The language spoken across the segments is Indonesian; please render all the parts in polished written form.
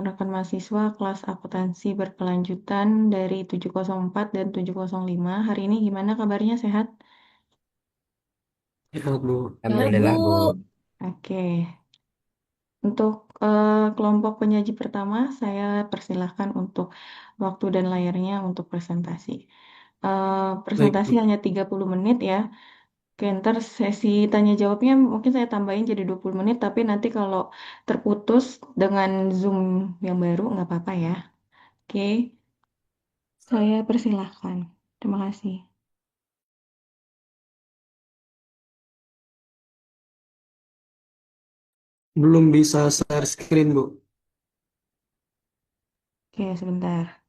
Rekan mahasiswa kelas akuntansi berkelanjutan dari 704 dan 705. Hari ini gimana kabarnya, sehat? Sehat, Bu. Sehat, Bu. Alhamdulillah, Bu. Oke. Untuk kelompok penyaji pertama, saya persilahkan untuk waktu dan layarnya untuk presentasi. Baik, Presentasi Bu. hanya 30 menit ya. Oke, ntar sesi tanya jawabnya mungkin saya tambahin jadi 20 menit, tapi nanti kalau terputus dengan Zoom yang baru nggak apa-apa ya. Oke, saya persilahkan. Terima kasih. Belum bisa share screen, Bu. Oke, sebentar.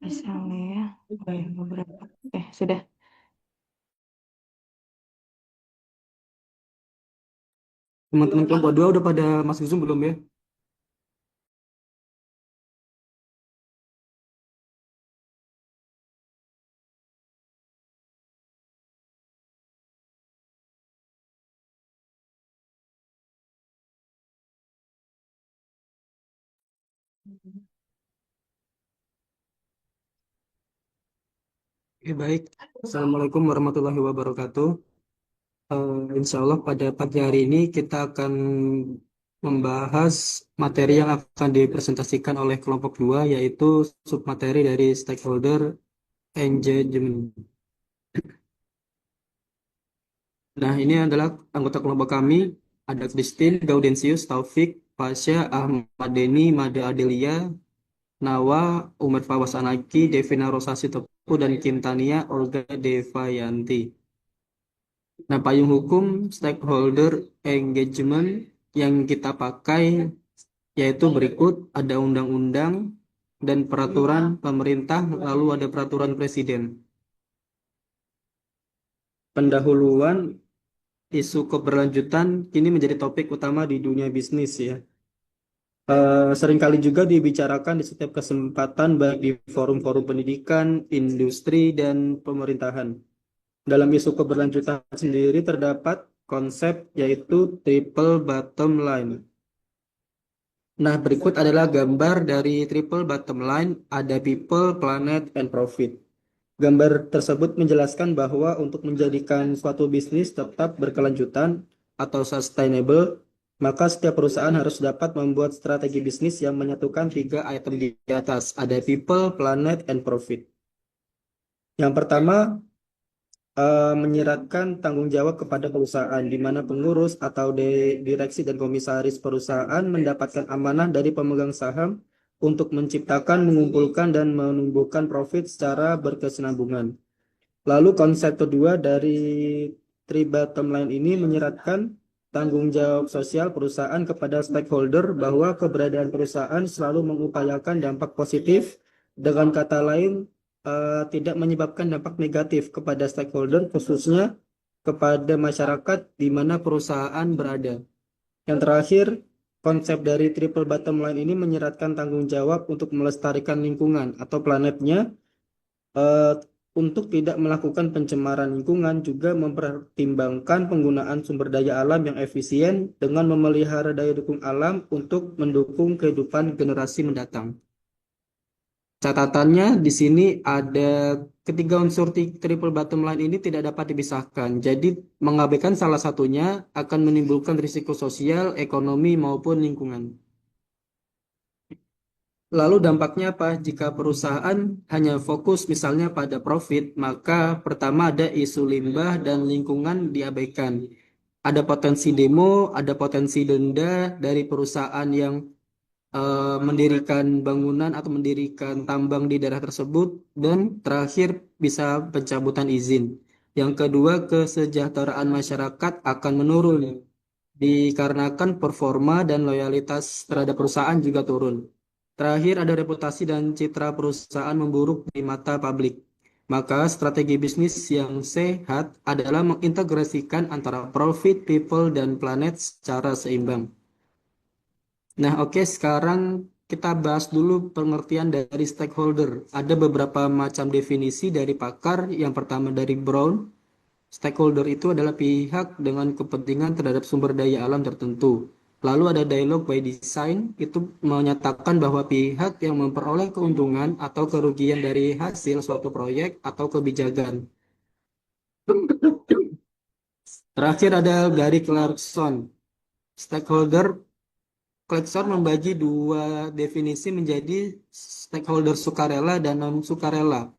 Misalnya ya, oke, beberapa. Sudah. Teman-teman kelompok 2 udah pada masuk Zoom belum ya? Oke, baik. Assalamualaikum warahmatullahi wabarakatuh. Insya Allah pada pagi hari ini kita akan membahas materi yang akan dipresentasikan oleh kelompok 2, yaitu submateri dari stakeholder engagement. Nah, ini adalah anggota kelompok kami, ada Christine, Gaudensius, Taufik, Pasha, Ahmad Deni, Mada Adelia, Nawa, Umar Fawaz Anaki, Devina Rosasi Tepu, dan Kim Tania, Olga Devayanti. Nah, payung hukum stakeholder engagement yang kita pakai yaitu berikut, ada undang-undang dan peraturan pemerintah, lalu ada peraturan presiden. Pendahuluan isu keberlanjutan kini menjadi topik utama di dunia bisnis ya. Seringkali juga dibicarakan di setiap kesempatan baik di forum-forum pendidikan, industri, dan pemerintahan. Dalam isu keberlanjutan sendiri terdapat konsep yaitu triple bottom line. Nah, berikut adalah gambar dari triple bottom line, ada people, planet, and profit. Gambar tersebut menjelaskan bahwa untuk menjadikan suatu bisnis tetap berkelanjutan atau sustainable, maka setiap perusahaan harus dapat membuat strategi bisnis yang menyatukan tiga item di atas. Ada people, planet, and profit. Yang pertama, menyeratkan tanggung jawab kepada perusahaan, di mana pengurus atau direksi dan komisaris perusahaan mendapatkan amanah dari pemegang saham untuk menciptakan, mengumpulkan, dan menumbuhkan profit secara berkesinambungan. Lalu konsep kedua dari three bottom line ini menyeratkan tanggung jawab sosial perusahaan kepada stakeholder bahwa keberadaan perusahaan selalu mengupayakan dampak positif, dengan kata lain tidak menyebabkan dampak negatif kepada stakeholder, khususnya kepada masyarakat di mana perusahaan berada. Yang terakhir, konsep dari triple bottom line ini menyeratkan tanggung jawab untuk melestarikan lingkungan atau planetnya, eh, untuk tidak melakukan pencemaran lingkungan, juga mempertimbangkan penggunaan sumber daya alam yang efisien dengan memelihara daya dukung alam untuk mendukung kehidupan generasi mendatang. Catatannya di sini ada ketiga unsur triple bottom line ini tidak dapat dipisahkan. Jadi mengabaikan salah satunya akan menimbulkan risiko sosial, ekonomi maupun lingkungan. Lalu dampaknya apa? Jika perusahaan hanya fokus misalnya pada profit, maka pertama ada isu limbah dan lingkungan diabaikan. Ada potensi demo, ada potensi denda dari perusahaan yang mendirikan bangunan atau mendirikan tambang di daerah tersebut, dan terakhir bisa pencabutan izin. Yang kedua, kesejahteraan masyarakat akan menurun dikarenakan performa dan loyalitas terhadap perusahaan juga turun. Terakhir, ada reputasi dan citra perusahaan memburuk di mata publik. Maka strategi bisnis yang sehat adalah mengintegrasikan antara profit, people, dan planet secara seimbang. Nah, oke, sekarang kita bahas dulu pengertian dari stakeholder. Ada beberapa macam definisi dari pakar. Yang pertama dari Brown, stakeholder itu adalah pihak dengan kepentingan terhadap sumber daya alam tertentu. Lalu ada dialog by design, itu menyatakan bahwa pihak yang memperoleh keuntungan atau kerugian dari hasil suatu proyek atau kebijakan. Terakhir ada Gary Clarkson. Stakeholder Clarkson membagi dua definisi menjadi stakeholder sukarela dan non sukarela.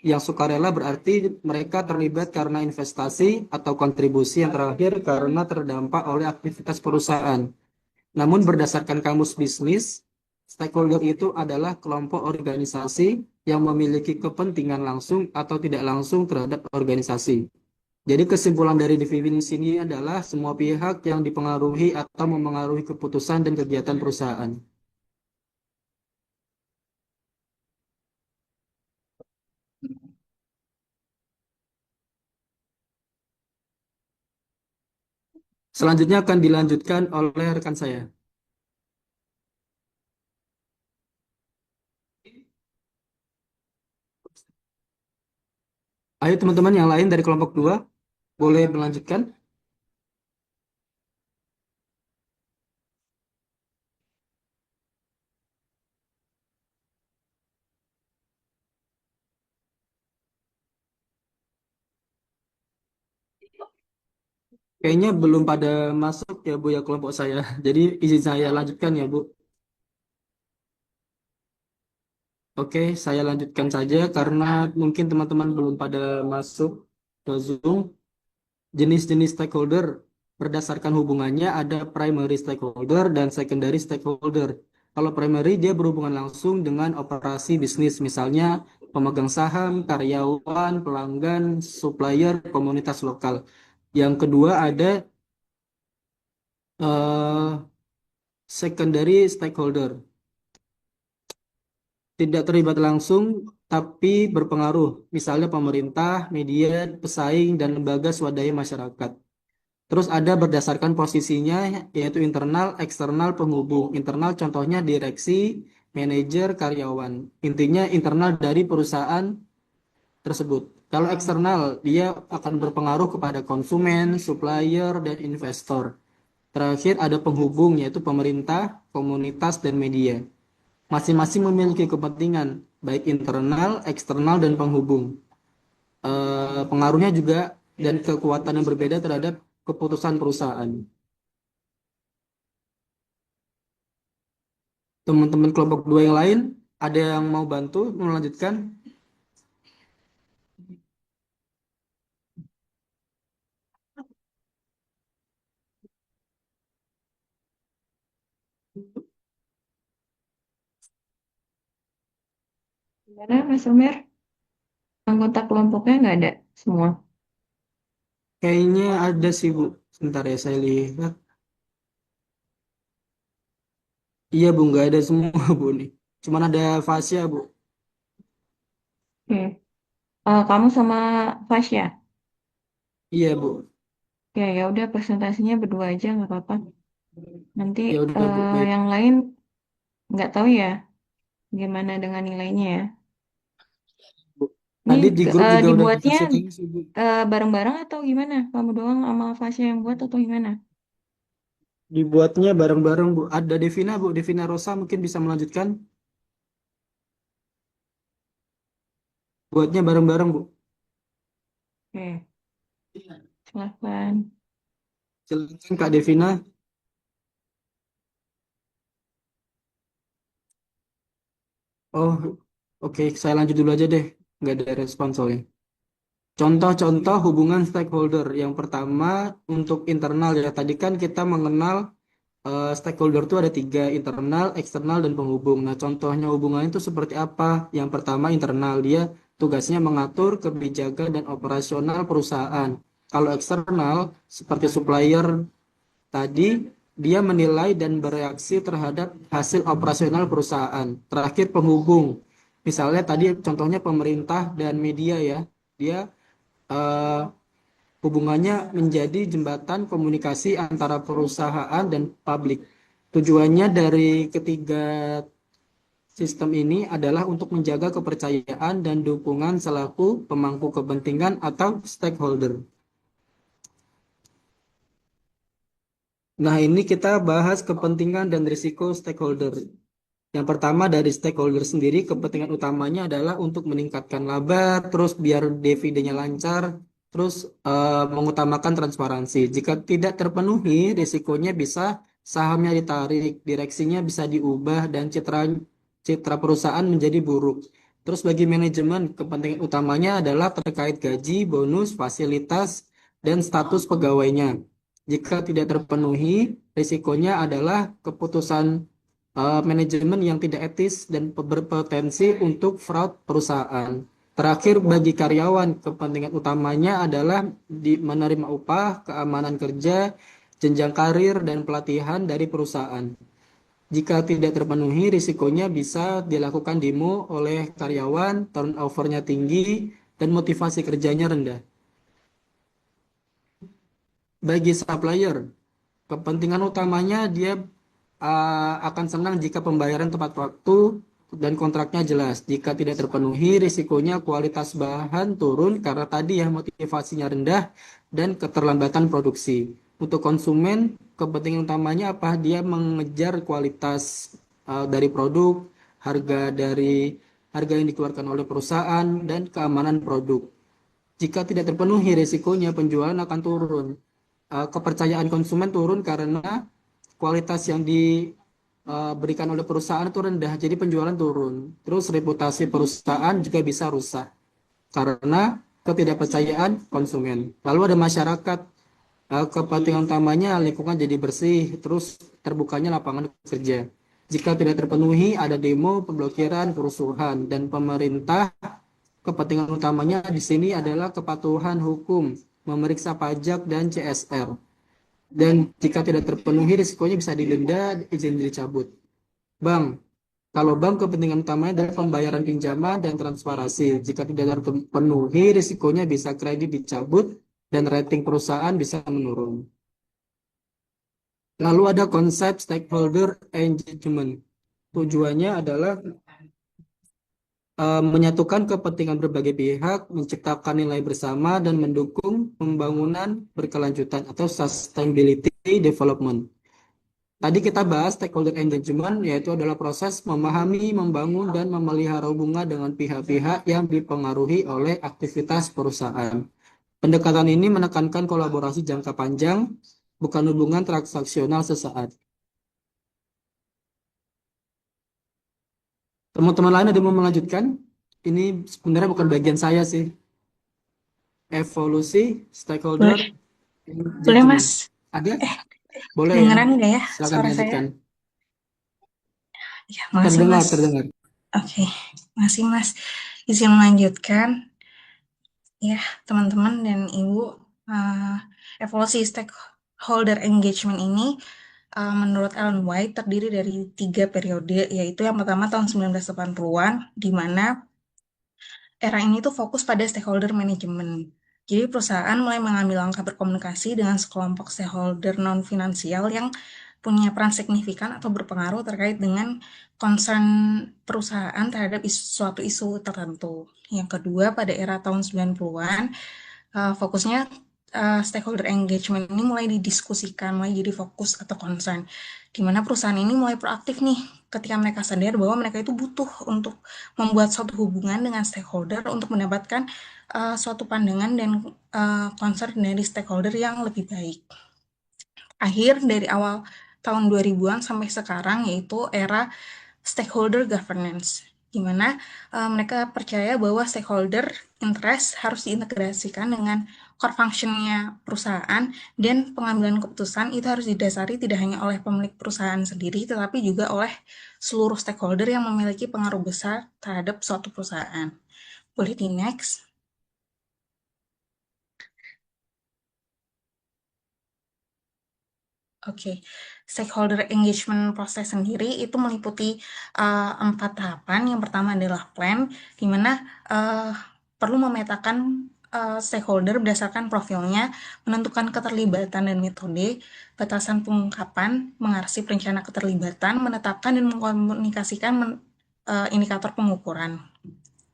Yang sukarela berarti mereka terlibat karena investasi atau kontribusi, yang terakhir karena terdampak oleh aktivitas perusahaan. Namun berdasarkan kamus bisnis, stakeholder itu adalah kelompok organisasi yang memiliki kepentingan langsung atau tidak langsung terhadap organisasi. Jadi kesimpulan dari definisi ini adalah semua pihak yang dipengaruhi atau memengaruhi keputusan dan kegiatan perusahaan. Selanjutnya akan dilanjutkan oleh rekan saya. Ayo teman-teman yang lain dari kelompok 2 boleh melanjutkan. Kayaknya belum pada masuk ya Bu ya kelompok saya. Jadi izin saya lanjutkan ya Bu. Oke, saya lanjutkan saja karena mungkin teman-teman belum pada masuk ke Zoom. Jenis-jenis stakeholder berdasarkan hubungannya ada primary stakeholder dan secondary stakeholder. Kalau primary dia berhubungan langsung dengan operasi bisnis, misalnya pemegang saham, karyawan, pelanggan, supplier, komunitas lokal. Yang kedua ada eh, secondary stakeholder, tidak terlibat langsung tapi berpengaruh, misalnya pemerintah, media, pesaing, dan lembaga swadaya masyarakat. Terus ada berdasarkan posisinya, yaitu internal, eksternal, penghubung. Internal contohnya direksi, manajer, karyawan. Intinya internal dari perusahaan tersebut. Kalau eksternal, dia akan berpengaruh kepada konsumen, supplier, dan investor. Terakhir ada penghubung, yaitu pemerintah, komunitas, dan media. Masing-masing memiliki kepentingan, baik internal, eksternal, dan penghubung. Pengaruhnya juga dan kekuatan yang berbeda terhadap keputusan perusahaan. Teman-teman kelompok 2 yang lain, ada yang mau bantu melanjutkan? Gimana Mas Umir? Anggota kelompoknya nggak ada semua. Kayaknya ada sih Bu. Sebentar ya saya lihat. Iya Bu, nggak ada semua Bu nih. Cuman ada Fasya Bu. Oke. Kamu sama Fasya. Iya Bu. Ya ya udah presentasinya berdua aja nggak apa-apa. Nanti Ya udah Bu, baik. yang lain nggak tahu ya gimana dengan nilainya ya. Bu. Ini Tadi di grup juga udah dibuatnya dikasih tahu sih Bu. bareng-bareng atau gimana? Kamu doang sama Fasya yang buat atau gimana? Dibuatnya bareng-bareng Bu. Ada Devina Bu, Devina Rosa mungkin bisa melanjutkan. Buatnya bareng-bareng Bu. Oke, silakan. Silakan Kak Devina. Oh, oke, saya lanjut dulu aja deh. Nggak ada respon soalnya. Contoh-contoh hubungan stakeholder. Yang pertama untuk internal ya. Tadi kan kita mengenal stakeholder itu ada tiga, internal, eksternal, dan penghubung. Nah, contohnya hubungannya itu seperti apa? Yang pertama internal, dia tugasnya mengatur kebijakan dan operasional perusahaan. Kalau eksternal, seperti supplier tadi, dia menilai dan bereaksi terhadap hasil operasional perusahaan. Terakhir penghubung. Misalnya tadi contohnya pemerintah dan media ya. Dia eh, hubungannya menjadi jembatan komunikasi antara perusahaan dan publik. Tujuannya dari ketiga sistem ini adalah untuk menjaga kepercayaan dan dukungan selaku pemangku kepentingan atau stakeholder. Nah, ini kita bahas kepentingan dan risiko stakeholder. Yang pertama dari stakeholder sendiri, kepentingan utamanya adalah untuk meningkatkan laba, terus biar dividennya lancar, terus mengutamakan transparansi. Jika tidak terpenuhi, risikonya bisa sahamnya ditarik, direksinya bisa diubah, dan citra perusahaan menjadi buruk. Terus bagi manajemen, kepentingan utamanya adalah terkait gaji, bonus, fasilitas, dan status pegawainya. Jika tidak terpenuhi, risikonya adalah keputusan manajemen yang tidak etis dan berpotensi untuk fraud perusahaan. Terakhir, bagi karyawan, kepentingan utamanya adalah menerima upah, keamanan kerja, jenjang karir, dan pelatihan dari perusahaan. Jika tidak terpenuhi, risikonya bisa dilakukan demo oleh karyawan, turnover-nya tinggi, dan motivasi kerjanya rendah. Bagi supplier, kepentingan utamanya dia akan senang jika pembayaran tepat waktu dan kontraknya jelas. Jika tidak terpenuhi, risikonya kualitas bahan turun karena tadi ya motivasinya rendah dan keterlambatan produksi. Untuk konsumen, kepentingan utamanya apa? Dia mengejar kualitas dari produk, harga yang dikeluarkan oleh perusahaan dan keamanan produk. Jika tidak terpenuhi, risikonya penjualan akan turun. Kepercayaan konsumen turun karena kualitas yang diberikan oleh perusahaan itu rendah, jadi penjualan turun. Terus reputasi perusahaan juga bisa rusak karena ketidakpercayaan konsumen. Lalu ada masyarakat, kepentingan utamanya lingkungan jadi bersih, terus terbukanya lapangan kerja. Jika tidak terpenuhi, ada demo, pemblokiran, kerusuhan, dan pemerintah. Kepentingan utamanya di sini adalah kepatuhan hukum, memeriksa pajak dan CSR. Dan jika tidak terpenuhi, risikonya bisa didenda, izin dicabut. Bank, kalau bank kepentingan utamanya adalah pembayaran pinjaman dan transparansi. Jika tidak terpenuhi, risikonya bisa kredit dicabut dan rating perusahaan bisa menurun. Lalu ada konsep stakeholder engagement. Tujuannya adalah menyatukan kepentingan berbagai pihak, menciptakan nilai bersama, dan mendukung pembangunan berkelanjutan atau sustainability development. Tadi kita bahas stakeholder engagement, yaitu adalah proses memahami, membangun, dan memelihara hubungan dengan pihak-pihak yang dipengaruhi oleh aktivitas perusahaan. Pendekatan ini menekankan kolaborasi jangka panjang, bukan hubungan transaksional sesaat. Teman-teman lain ada yang mau melanjutkan? Ini sebenarnya bukan bagian saya sih. Evolusi stakeholder Boleh, boleh engagement. Mas. Ada? Eh, Boleh ya? kedengeran nggak ya Silakan suara saya? dilanjutkan. Ya, makasih Terdengar, Mas. terdengar. Oke, makasih Mas. Izin melanjutkan ya teman-teman dan Ibu. eh, Evolusi stakeholder engagement ini menurut Ellen White terdiri dari 3 periode, yaitu yang pertama tahun 1980-an, di mana era ini tuh fokus pada stakeholder management. Jadi perusahaan mulai mengambil langkah berkomunikasi dengan sekelompok stakeholder non-finansial yang punya peran signifikan atau berpengaruh terkait dengan concern perusahaan terhadap suatu isu tertentu. Yang kedua, pada era tahun 90-an, fokusnya stakeholder engagement ini mulai didiskusikan, mulai jadi fokus atau concern, di mana perusahaan ini mulai proaktif nih ketika mereka sadar bahwa mereka itu butuh untuk membuat suatu hubungan dengan stakeholder untuk mendapatkan suatu pandangan dan concern dari stakeholder yang lebih baik. Akhir dari awal tahun 2000-an sampai sekarang yaitu era stakeholder governance, di mana mereka percaya bahwa stakeholder interest harus diintegrasikan dengan core function-nya perusahaan, dan pengambilan keputusan itu harus didasari tidak hanya oleh pemilik perusahaan sendiri, tetapi juga oleh seluruh stakeholder yang memiliki pengaruh besar terhadap suatu perusahaan. Boleh di next. Oke, stakeholder engagement proses sendiri itu meliputi 4 tahapan. Yang pertama adalah plan, di mana perlu memetakan stakeholder berdasarkan profilnya, menentukan keterlibatan dan metode, batasan pengungkapan, mengarsip rencana keterlibatan, menetapkan dan mengkomunikasikan indikator pengukuran.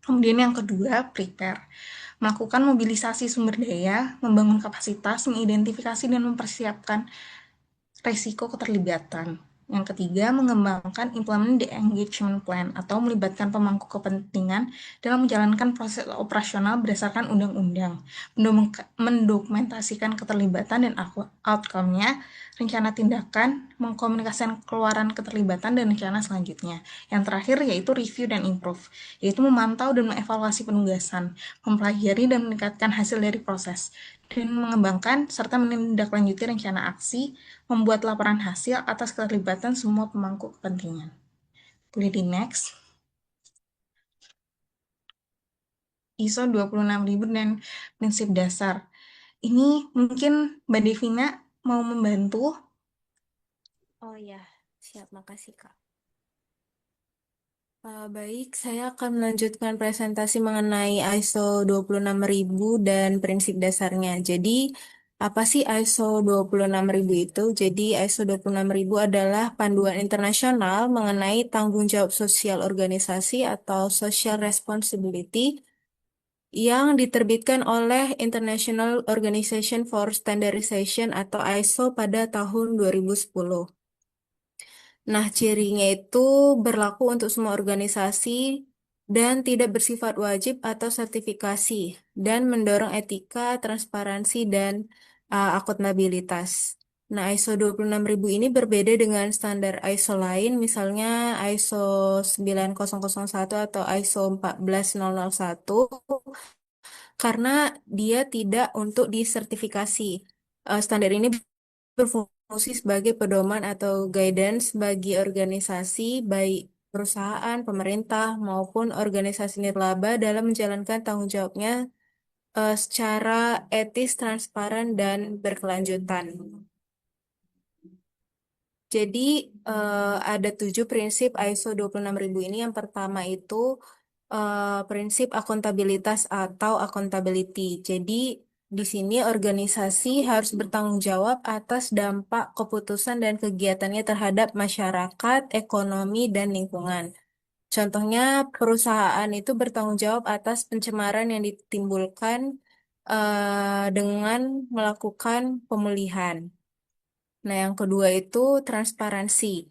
Kemudian yang kedua, prepare. Melakukan mobilisasi sumber daya, membangun kapasitas, mengidentifikasi dan mempersiapkan resiko keterlibatan. Yang ketiga, mengembangkan implement the engagement plan atau melibatkan pemangku kepentingan dalam menjalankan proses operasional berdasarkan undang-undang, mendokumentasikan keterlibatan dan outcome-nya, rencana tindakan, mengkomunikasikan keluaran keterlibatan dan rencana selanjutnya. Yang terakhir yaitu review dan improve, yaitu memantau dan mengevaluasi penugasan, mempelajari dan meningkatkan hasil dari proses, dan mengembangkan serta menindaklanjuti rencana aksi, membuat laporan hasil atas keterlibatan semua pemangku kepentingan. Boleh di next. ISO 26000 dan prinsip dasar. Ini mungkin Mbak Devina mau membantu. Oh ya, siap, makasih Kak. Baik, saya akan melanjutkan presentasi mengenai ISO 26000 dan prinsip dasarnya. Jadi, apa sih ISO 26000 itu? Jadi, ISO 26000 adalah panduan internasional mengenai tanggung jawab sosial organisasi atau social responsibility yang diterbitkan oleh International Organization for Standardization atau ISO pada tahun 2010. Nah, cirinya itu berlaku untuk semua organisasi dan tidak bersifat wajib atau sertifikasi dan mendorong etika, transparansi, dan akuntabilitas. Nah, ISO 26000 ini berbeda dengan standar ISO lain, misalnya ISO 9001 atau ISO 14001, karena dia tidak untuk disertifikasi. Standar ini berfungsi sebagai pedoman atau guidance bagi organisasi, baik perusahaan, pemerintah, maupun organisasi nirlaba dalam menjalankan tanggung jawabnya secara etis, transparan, dan berkelanjutan. Jadi, ada 7 prinsip ISO 26000 ini. Yang pertama itu prinsip akuntabilitas atau accountability. Jadi, di sini organisasi harus bertanggung jawab atas dampak keputusan dan kegiatannya terhadap masyarakat, ekonomi, dan lingkungan. Contohnya, perusahaan itu bertanggung jawab atas pencemaran yang ditimbulkan dengan melakukan pemulihan. Nah, yang kedua itu transparansi.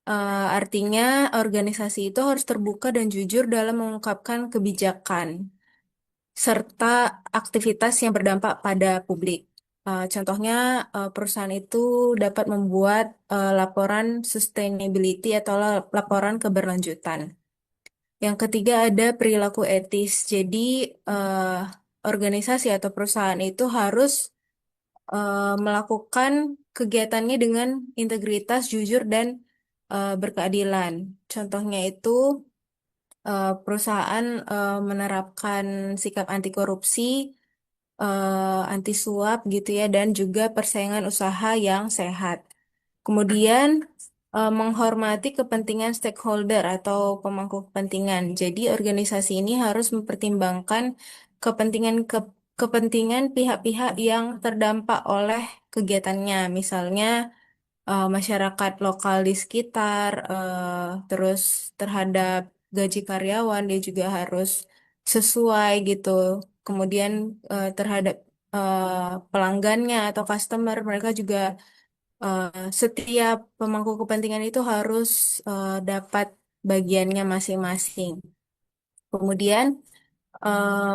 Artinya organisasi itu harus terbuka dan jujur dalam mengungkapkan kebijakan serta aktivitas yang berdampak pada publik. Contohnya, perusahaan itu dapat membuat laporan sustainability atau laporan keberlanjutan. Yang ketiga ada perilaku etis. Jadi, eh, organisasi atau perusahaan itu harus melakukan kegiatannya dengan integritas, jujur, dan berkeadilan. Contohnya itu perusahaan menerapkan sikap anti korupsi, anti suap gitu ya, dan juga persaingan usaha yang sehat. Kemudian menghormati kepentingan stakeholder atau pemangku kepentingan. Jadi organisasi ini harus mempertimbangkan kepentingan pihak-pihak yang terdampak oleh kegiatannya. Misalnya masyarakat lokal di sekitar, terus terhadap gaji karyawan dia juga harus sesuai gitu. Kemudian terhadap pelanggannya atau customer mereka juga eh, setiap pemangku kepentingan itu harus dapat bagiannya masing-masing. Kemudian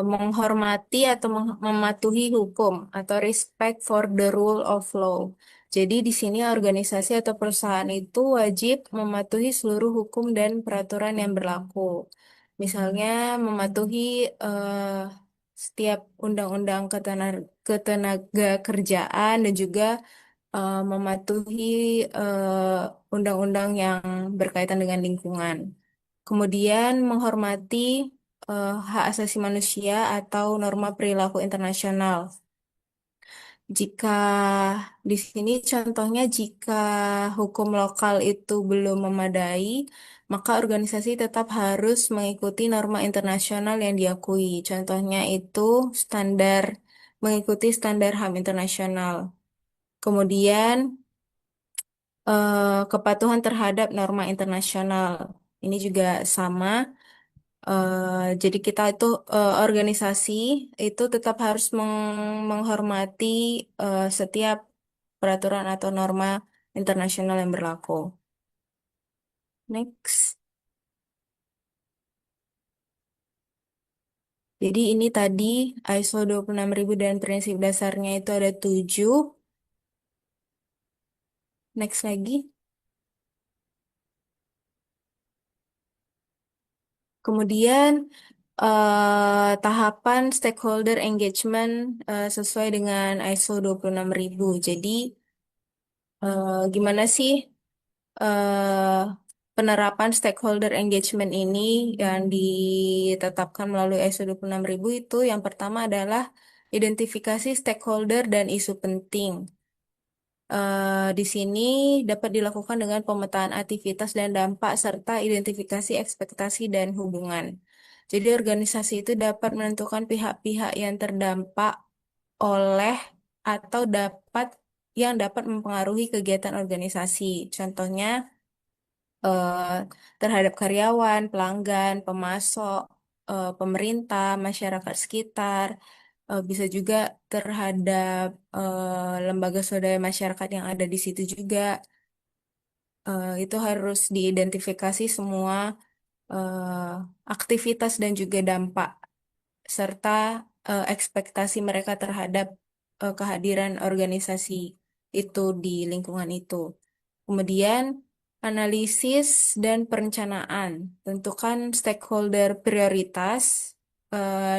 menghormati atau mematuhi hukum atau respect for the rule of law. Jadi di sini organisasi atau perusahaan itu wajib mematuhi seluruh hukum dan peraturan yang berlaku. Misalnya mematuhi setiap undang-undang ketenaga kerjaan dan juga mematuhi undang-undang yang berkaitan dengan lingkungan. Kemudian menghormati hak asasi manusia atau norma perilaku internasional. Jika di sini contohnya jika hukum lokal itu belum memadai, maka organisasi tetap harus mengikuti norma internasional yang diakui. Contohnya itu mengikuti standar HAM internasional. Kemudian kepatuhan terhadap norma internasional. Ini juga sama. Jadi kita itu organisasi itu tetap harus menghormati setiap peraturan atau norma internasional yang berlaku. Next. Jadi ini tadi ISO 26000 dan prinsip dasarnya itu ada 7. Next lagi. Kemudian tahapan stakeholder engagement sesuai dengan ISO 26000. Jadi gimana sih eh, penerapan stakeholder engagement ini yang ditetapkan melalui ISO 26000 itu yang pertama adalah identifikasi stakeholder dan isu penting. Di sini dapat dilakukan dengan pemetaan aktivitas dan dampak serta identifikasi ekspektasi dan hubungan. Jadi organisasi itu dapat menentukan pihak-pihak yang terdampak oleh atau yang dapat mempengaruhi kegiatan organisasi. Contohnya eh, terhadap karyawan, pelanggan, pemasok, pemerintah, masyarakat sekitar, bisa juga terhadap lembaga swadaya masyarakat yang ada di situ juga. Itu harus diidentifikasi semua eh, aktivitas dan juga dampak serta ekspektasi mereka terhadap kehadiran organisasi itu di lingkungan itu. Kemudian, analisis dan perencanaan. Tentukan stakeholder prioritas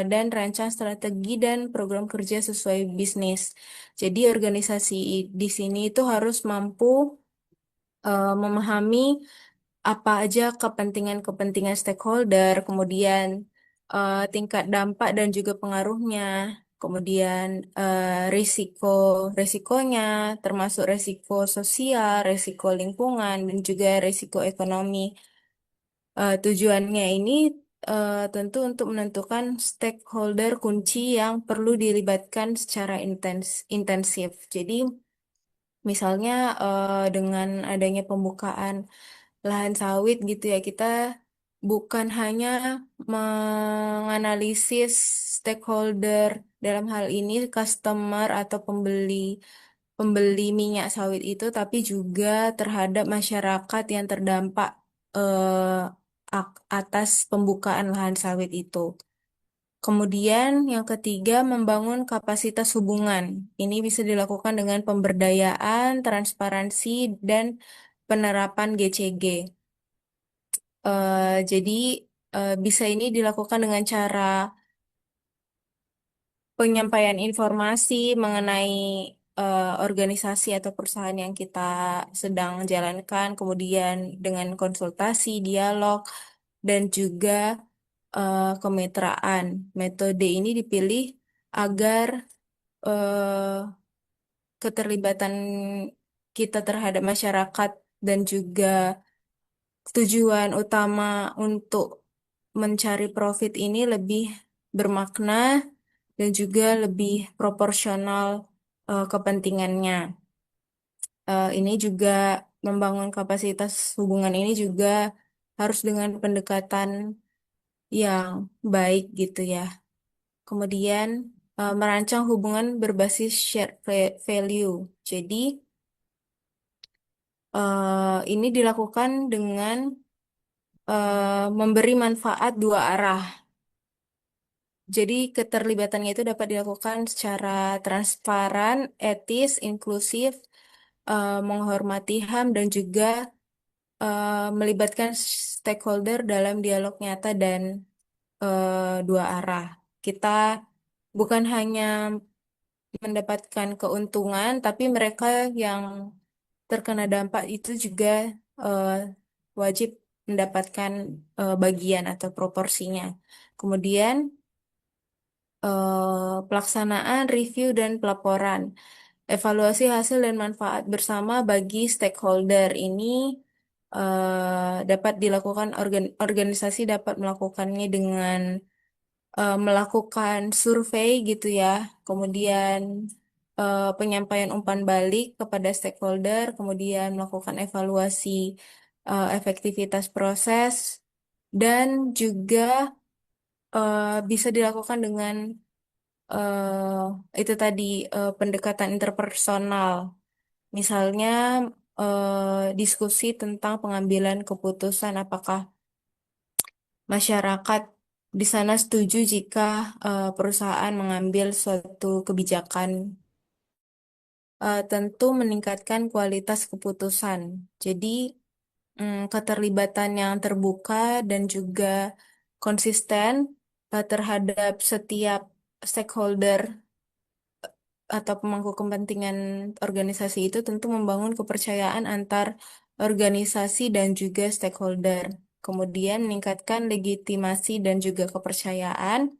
dan rancang strategi dan program kerja sesuai bisnis. Jadi, organisasi di sini itu harus mampu memahami apa aja kepentingan-kepentingan stakeholder, kemudian tingkat dampak dan juga pengaruhnya, kemudian risikonya, termasuk risiko sosial, risiko lingkungan, dan juga risiko ekonomi. Tujuannya ini tentu untuk menentukan stakeholder kunci yang perlu dilibatkan secara intensif. Jadi, misalnya dengan adanya pembukaan lahan sawit gitu ya, kita bukan hanya menganalisis stakeholder dalam hal ini customer atau pembeli pembeli minyak sawit itu, tapi juga terhadap masyarakat yang terdampak atas pembukaan lahan sawit itu. Kemudian yang ketiga, membangun kapasitas hubungan. Ini bisa dilakukan dengan pemberdayaan, transparansi, dan penerapan GCG. Jadi bisa ini dilakukan dengan cara penyampaian informasi mengenai organisasi atau perusahaan yang kita sedang jalankan, kemudian dengan konsultasi, dialog, dan juga kemitraan. Metode ini dipilih agar eh, keterlibatan kita terhadap masyarakat dan juga tujuan utama untuk mencari profit ini lebih bermakna dan juga lebih proporsional kepentingannya. Ini juga membangun kapasitas hubungan ini juga harus dengan pendekatan yang baik gitu ya. Kemudian merancang hubungan berbasis shared value. Jadi ini dilakukan dengan memberi manfaat dua arah. Jadi keterlibatannya itu dapat dilakukan secara transparan, etis, inklusif, menghormati HAM dan juga melibatkan stakeholder dalam dialog nyata dan dua arah. Kita bukan hanya mendapatkan keuntungan, tapi mereka yang terkena dampak itu juga eh, wajib mendapatkan bagian atau proporsinya. Kemudian pelaksanaan review dan pelaporan. Evaluasi hasil dan manfaat bersama bagi stakeholder ini dapat dilakukan organisasi dapat melakukannya dengan melakukan survei gitu ya, kemudian penyampaian umpan balik kepada stakeholder, kemudian melakukan evaluasi efektivitas proses, dan juga bisa dilakukan dengan itu tadi pendekatan interpersonal. Misalnya diskusi tentang pengambilan keputusan apakah masyarakat di sana setuju jika perusahaan mengambil suatu kebijakan. Tentu meningkatkan kualitas keputusan. Jadi, keterlibatan yang terbuka dan juga konsisten terhadap setiap stakeholder atau pemangku kepentingan organisasi itu tentu membangun kepercayaan antar organisasi dan juga stakeholder. Kemudian meningkatkan legitimasi dan juga kepercayaan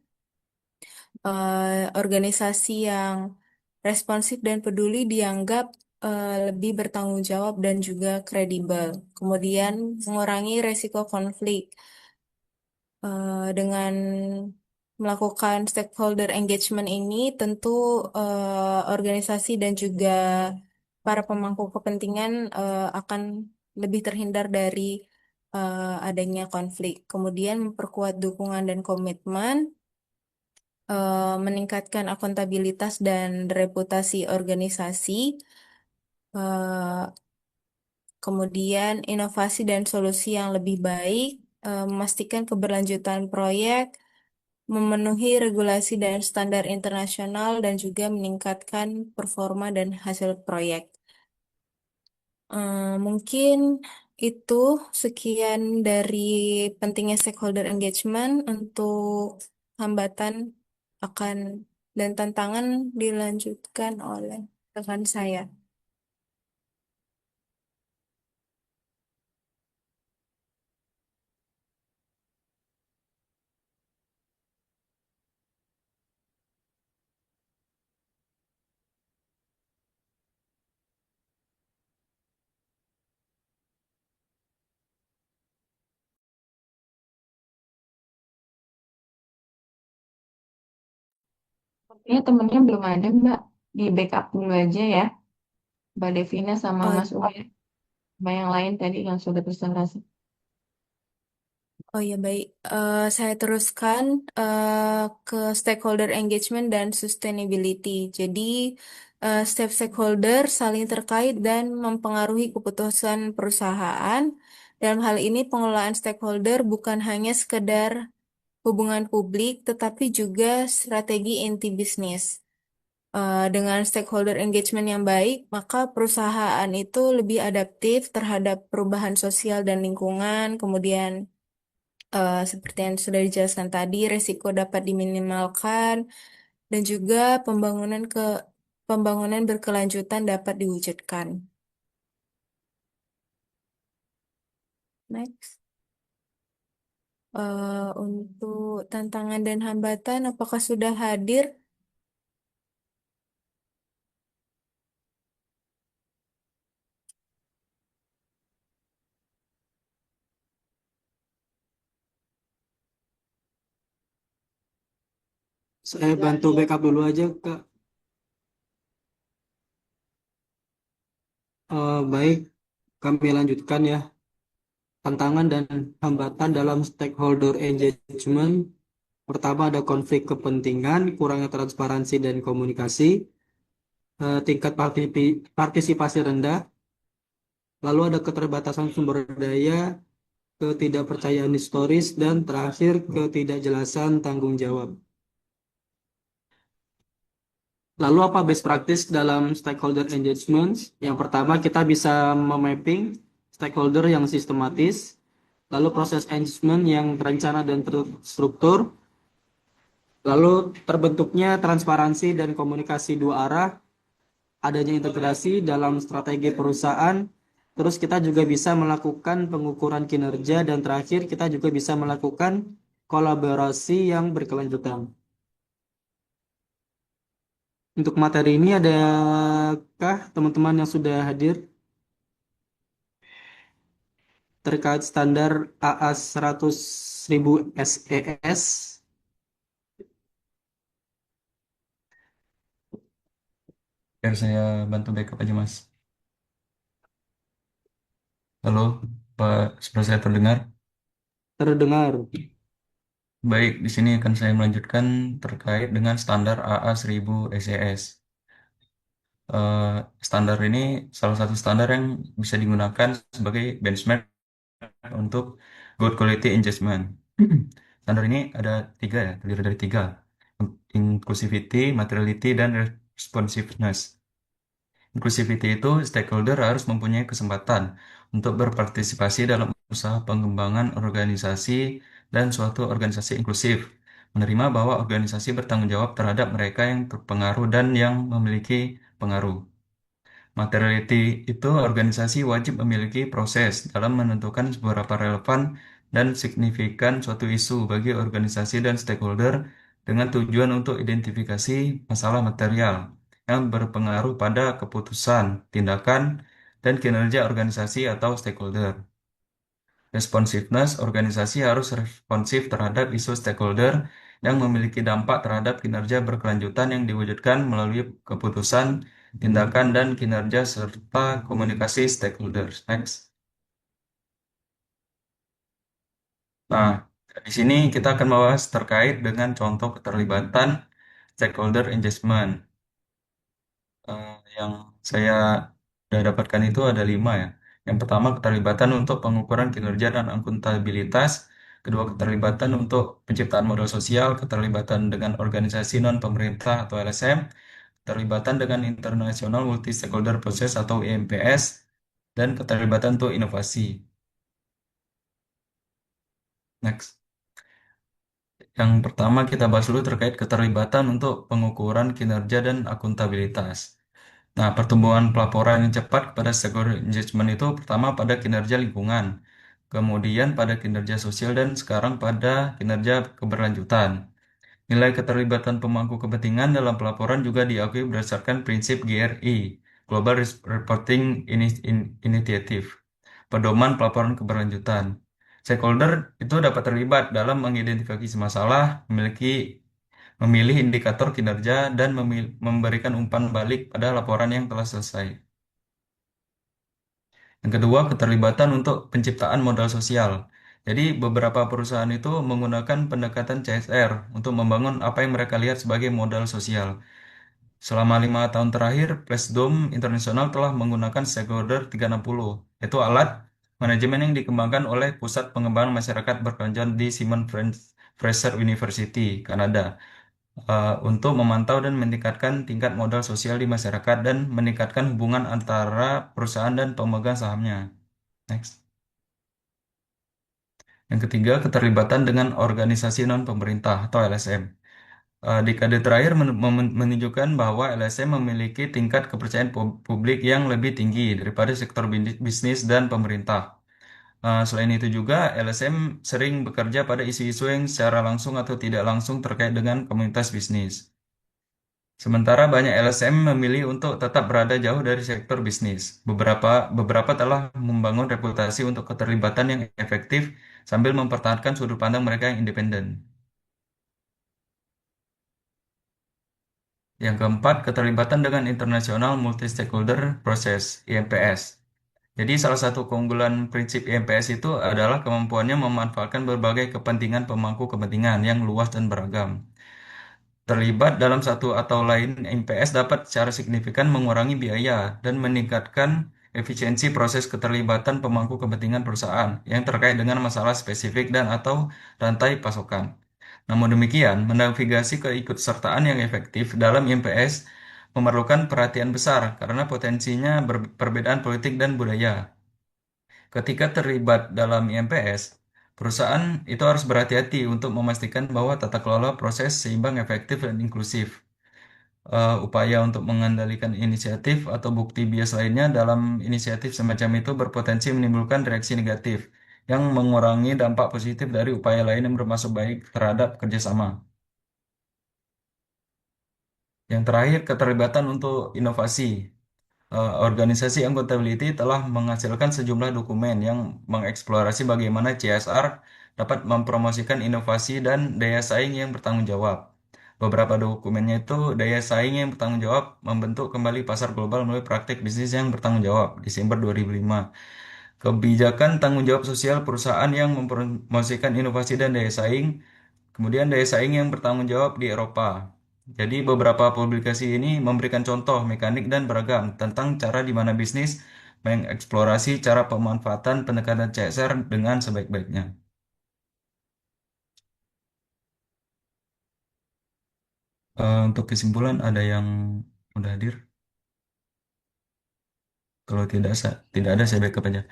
organisasi yang responsif dan peduli dianggap lebih bertanggung jawab dan juga kredibel. Kemudian mengurangi resiko konflik dengan melakukan stakeholder engagement ini, tentu organisasi dan juga para pemangku kepentingan akan lebih terhindar dari adanya konflik. Kemudian memperkuat dukungan dan komitmen, meningkatkan akuntabilitas dan reputasi organisasi, eh, kemudian inovasi dan solusi yang lebih baik, memastikan keberlanjutan proyek, memenuhi regulasi dan standar internasional, dan juga meningkatkan performa dan hasil proyek. Mungkin itu sekian dari pentingnya stakeholder engagement untuk hambatan akan dan tantangan dilanjutkan oleh rekan saya. Ya, temennya belum ada, Mbak. Di backup dulu aja ya. Mbak Devina sama Oh, Mas Uwe. Sama yang lain tadi yang sudah presentasi. oh ya baik. Saya teruskan ke stakeholder engagement dan sustainability. Jadi, setiap stakeholder saling terkait dan mempengaruhi keputusan perusahaan. Dalam hal ini, pengelolaan stakeholder bukan hanya sekedar hubungan publik, tetapi juga strategi inti bisnis. Dengan stakeholder engagement yang baik, maka perusahaan itu lebih adaptif terhadap perubahan sosial dan lingkungan, kemudian seperti yang sudah dijelaskan tadi, risiko dapat diminimalkan dan juga pembangunan berkelanjutan dapat diwujudkan. Next. Untuk tantangan dan hambatan, apakah sudah hadir? Saya bantu backup dulu aja, Kak. Baik, kami lanjutkan ya. Tantangan dan hambatan dalam stakeholder engagement. Pertama ada konflik kepentingan, kurangnya transparansi dan komunikasi, tingkat partisipasi rendah, lalu ada keterbatasan sumber daya, ketidakpercayaan historis, dan terakhir ketidakjelasan tanggung jawab. Lalu apa best practice dalam stakeholder engagement? Yang pertama kita bisa memapping stakeholder yang sistematis, lalu proses engagement yang terencana dan terstruktur, lalu terbentuknya transparansi dan komunikasi dua arah, adanya integrasi dalam strategi perusahaan, terus kita juga bisa melakukan pengukuran kinerja, dan terakhir kita juga bisa melakukan kolaborasi yang berkelanjutan. Untuk materi ini adakah teman-teman yang sudah hadir terkait standar AA 100.000 SES? Biar saya bantu backup aja, Mas. Halo, Pak, sudah saya terdengar? Terdengar. Baik, di sini akan saya melanjutkan terkait dengan standar AA 1000 SES. Eh, Standar ini salah satu standar yang bisa digunakan sebagai benchmark untuk good quality engagement. Standar ini ada tiga ya, terdiri dari tiga. Inclusivity, materiality, dan responsiveness. Inclusivity itu stakeholder harus mempunyai kesempatan untuk berpartisipasi dalam usaha pengembangan organisasi dan suatu organisasi inklusif. Menerima bahwa organisasi bertanggung jawab terhadap mereka yang terpengaruh dan yang memiliki pengaruh. Materiality itu organisasi wajib memiliki proses dalam menentukan seberapa relevan dan signifikan suatu isu bagi organisasi dan stakeholder dengan tujuan untuk identifikasi masalah material yang berpengaruh pada keputusan, tindakan, dan kinerja organisasi atau stakeholder. Responsiveness, organisasi harus responsif terhadap isu stakeholder yang memiliki dampak terhadap kinerja berkelanjutan yang diwujudkan melalui keputusan, tindakan, dan kinerja serta komunikasi stakeholders. Next. Nah, di sini kita akan membahas terkait dengan contoh keterlibatan stakeholder engagement. Yang saya sudah dapatkan itu ada 5 ya. Yang pertama, keterlibatan untuk pengukuran kinerja dan akuntabilitas. Kedua, keterlibatan untuk penciptaan modal sosial, keterlibatan dengan organisasi non-pemerintah atau LSM, keterlibatan dengan internasional multi stakeholder process atau IMPS, dan keterlibatan untuk inovasi. Next. Yang pertama kita bahas dulu terkait keterlibatan untuk pengukuran kinerja dan akuntabilitas. Nah, pertumbuhan pelaporan yang cepat pada stakeholder engagement itu pertama pada kinerja lingkungan, kemudian pada kinerja sosial, dan sekarang pada kinerja keberlanjutan. Nilai keterlibatan pemangku kepentingan dalam pelaporan juga diakui berdasarkan prinsip GRI, Global Reporting Initiative, pedoman pelaporan keberlanjutan. Stakeholder itu dapat terlibat dalam mengidentifikasi masalah, memilih indikator kinerja, dan memberikan umpan balik pada laporan yang telah selesai. Yang kedua, keterlibatan untuk penciptaan modal sosial. Jadi, beberapa perusahaan itu menggunakan pendekatan CSR untuk membangun apa yang mereka lihat sebagai modal sosial. Selama 5 tahun terakhir, Plasdom International telah menggunakan Stakeholder 360, yaitu alat manajemen yang dikembangkan oleh Pusat Pengembangan Masyarakat Berkelanjutan di Simon Fraser University, Kanada, untuk memantau dan meningkatkan tingkat modal sosial di masyarakat dan meningkatkan hubungan antara perusahaan dan pemegang sahamnya. Next. Yang ketiga, keterlibatan dengan organisasi non-pemerintah atau LSM. Dekade terakhir menunjukkan bahwa LSM memiliki tingkat kepercayaan publik yang lebih tinggi daripada sektor bisnis dan pemerintah. Selain itu juga, LSM sering bekerja pada isu-isu yang secara langsung atau tidak langsung terkait dengan komunitas bisnis. Sementara banyak LSM memilih untuk tetap berada jauh dari sektor bisnis. Beberapa telah membangun reputasi untuk keterlibatan yang efektif sambil mempertahankan sudut pandang mereka yang independen. Yang keempat, keterlibatan dengan International Multi-Stakeholder Process, IMPS. Jadi salah satu keunggulan prinsip IMPS itu adalah kemampuannya memanfaatkan berbagai kepentingan pemangku kepentingan yang luas dan beragam. Terlibat dalam satu atau lain MPS dapat secara signifikan mengurangi biaya dan meningkatkan efisiensi proses keterlibatan pemangku kepentingan perusahaan yang terkait dengan masalah spesifik dan atau rantai pasokan. Namun demikian, menavigasi keikutsertaan yang efektif dalam MPS memerlukan perhatian besar karena potensinya perbedaan politik dan budaya. Ketika terlibat dalam IMPS, perusahaan itu harus berhati-hati untuk memastikan bahwa tata kelola proses seimbang, efektif, dan inklusif. Upaya untuk mengendalikan inisiatif atau bukti bias lainnya dalam inisiatif semacam itu berpotensi menimbulkan reaksi negatif yang mengurangi dampak positif dari upaya lain yang bermaksud baik terhadap kerjasama. Yang terakhir, keterlibatan untuk inovasi. Organisasi Accountability telah menghasilkan sejumlah dokumen yang mengeksplorasi bagaimana CSR dapat mempromosikan inovasi dan daya saing yang bertanggung jawab. Beberapa dokumennya itu daya saing yang bertanggung jawab membentuk kembali pasar global melalui praktik bisnis yang bertanggung jawab, Desember 2005. Kebijakan tanggung jawab sosial perusahaan yang mempromosikan inovasi dan daya saing, kemudian daya saing yang bertanggung jawab di Eropa. Jadi beberapa publikasi ini memberikan contoh mekanik dan beragam tentang cara di mana bisnis mengeksplorasi cara pemanfaatan pendekatan CSR dengan sebaik-baiknya. Untuk kesimpulan ada yang udah hadir? Kalau tidak ada saya backup aja.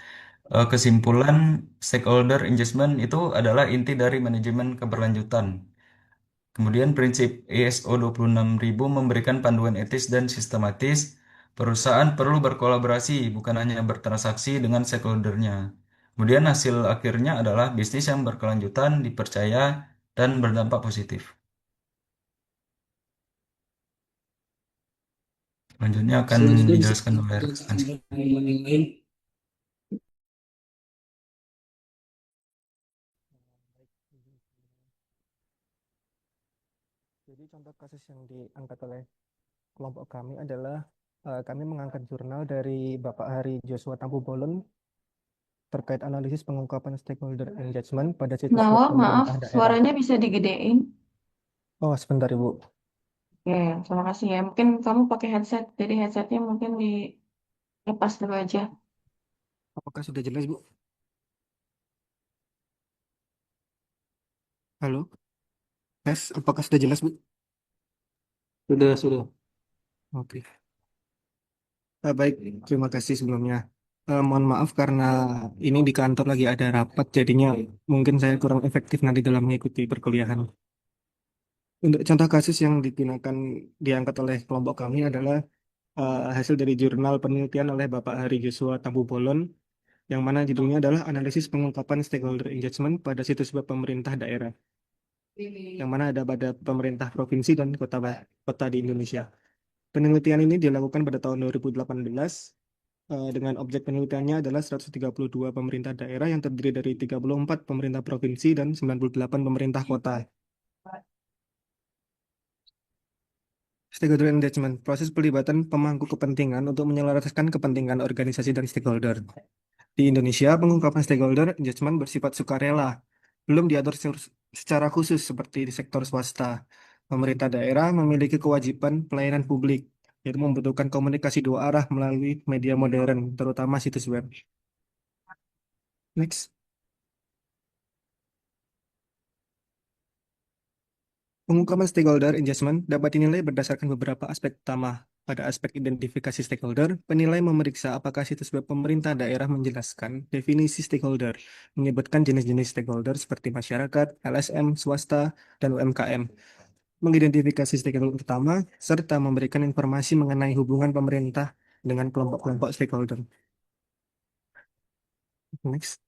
Kesimpulan stakeholder engagement itu adalah inti dari manajemen keberlanjutan. Kemudian prinsip ISO 26000 memberikan panduan etis dan sistematis. Perusahaan perlu berkolaborasi, bukan hanya bertransaksi dengan stakeholdernya. Kemudian hasil akhirnya adalah bisnis yang berkelanjutan, dipercaya, dan berdampak positif. Selanjutnya akan Selanjutnya bisa dijelaskan oleh rekan saya. lain. Jadi contoh kasus yang diangkat oleh kelompok kami adalah kami mengangkat jurnal dari Bapak Hari Joshua Tampu Bolon terkait analisis pengungkapan stakeholder engagement pada situs web Nawal, maaf, pemerintah daerah. suaranya bisa digedein. Oh, sebentar Ibu. Oke, terima kasih ya. Mungkin kamu pakai headset, jadi headsetnya mungkin dilepas dulu aja. Apakah sudah jelas, Bu? Halo? Tes, apakah sudah jelas, Bu? Sudah, sudah. Oke. Baik, terima kasih sebelumnya. Mohon maaf karena ini di kantor lagi ada rapat, jadinya mungkin saya kurang efektif nanti dalam mengikuti perkuliahan. Untuk contoh kasus yang digunakan diangkat oleh kelompok kami adalah hasil dari jurnal penelitian oleh Bapak Hari Joshua Tampu Bolon, yang mana judulnya adalah Analisis Pengungkapan Stakeholder Engagement pada Situs Web Pemerintah Daerah, yang mana ada pada pemerintah provinsi dan kota di Indonesia. Penelitian ini dilakukan pada tahun 2018 dengan objek penelitiannya adalah 132 pemerintah daerah yang terdiri dari 34 pemerintah provinsi dan 98 pemerintah kota. Stakeholder engagement, proses pelibatan pemangku kepentingan untuk menyelaraskan kepentingan organisasi dan stakeholder. Di Indonesia, pengungkapan stakeholder engagement bersifat sukarela, belum diatur secara khusus seperti di sektor swasta. Pemerintah daerah memiliki kewajiban pelayanan publik, yaitu membutuhkan komunikasi dua arah melalui media modern, terutama situs web. Next. Pengungkapan stakeholder engagement dapat dinilai berdasarkan beberapa aspek utama. Pada aspek identifikasi stakeholder, penilai memeriksa apakah situs web pemerintah daerah menjelaskan definisi stakeholder, menyebutkan jenis-jenis stakeholder seperti masyarakat, LSM, swasta, dan UMKM, mengidentifikasi stakeholder utama, serta memberikan informasi mengenai hubungan pemerintah dengan kelompok-kelompok stakeholder. Next.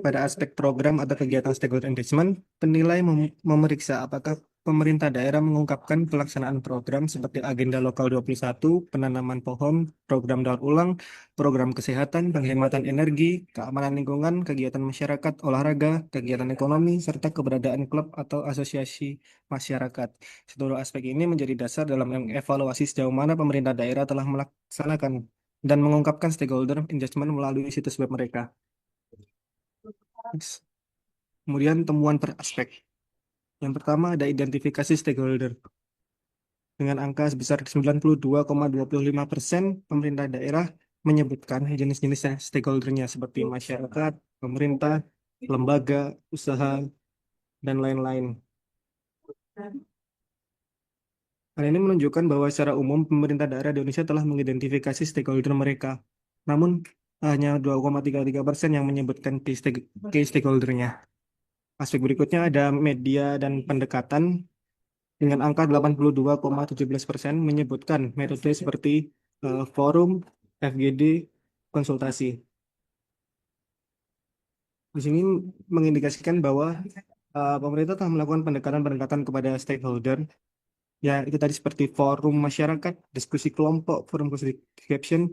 Pada aspek program atau kegiatan stakeholder engagement, penilai memeriksa apakah pemerintah daerah mengungkapkan pelaksanaan program seperti Agenda Lokal 21, penanaman pohon, program daur ulang, program kesehatan, penghematan energi, keamanan lingkungan, kegiatan masyarakat, olahraga, kegiatan ekonomi, serta keberadaan klub atau asosiasi masyarakat. Seluruh aspek ini menjadi dasar dalam mengevaluasi sejauh mana pemerintah daerah telah melaksanakan dan mengungkapkan stakeholder engagement melalui situs web mereka. Kemudian temuan per aspek. Yang pertama ada identifikasi stakeholder. Dengan angka sebesar 92,25%, pemerintah daerah menyebutkan jenis-jenis stakeholdernya seperti masyarakat, pemerintah, lembaga, usaha, dan lain-lain. Hal ini menunjukkan bahwa secara umum pemerintah daerah di Indonesia telah mengidentifikasi stakeholder mereka. Namun hanya 2,33% yang menyebutkan key stakeholdernya. Aspek berikutnya ada media dan pendekatan dengan angka 82,17% menyebutkan metode seperti forum, FGD, konsultasi. Di sini mengindikasikan bahwa pemerintah telah melakukan pendekatan-pendekatan kepada stakeholder, ya itu tadi seperti forum masyarakat, diskusi kelompok, forum caption,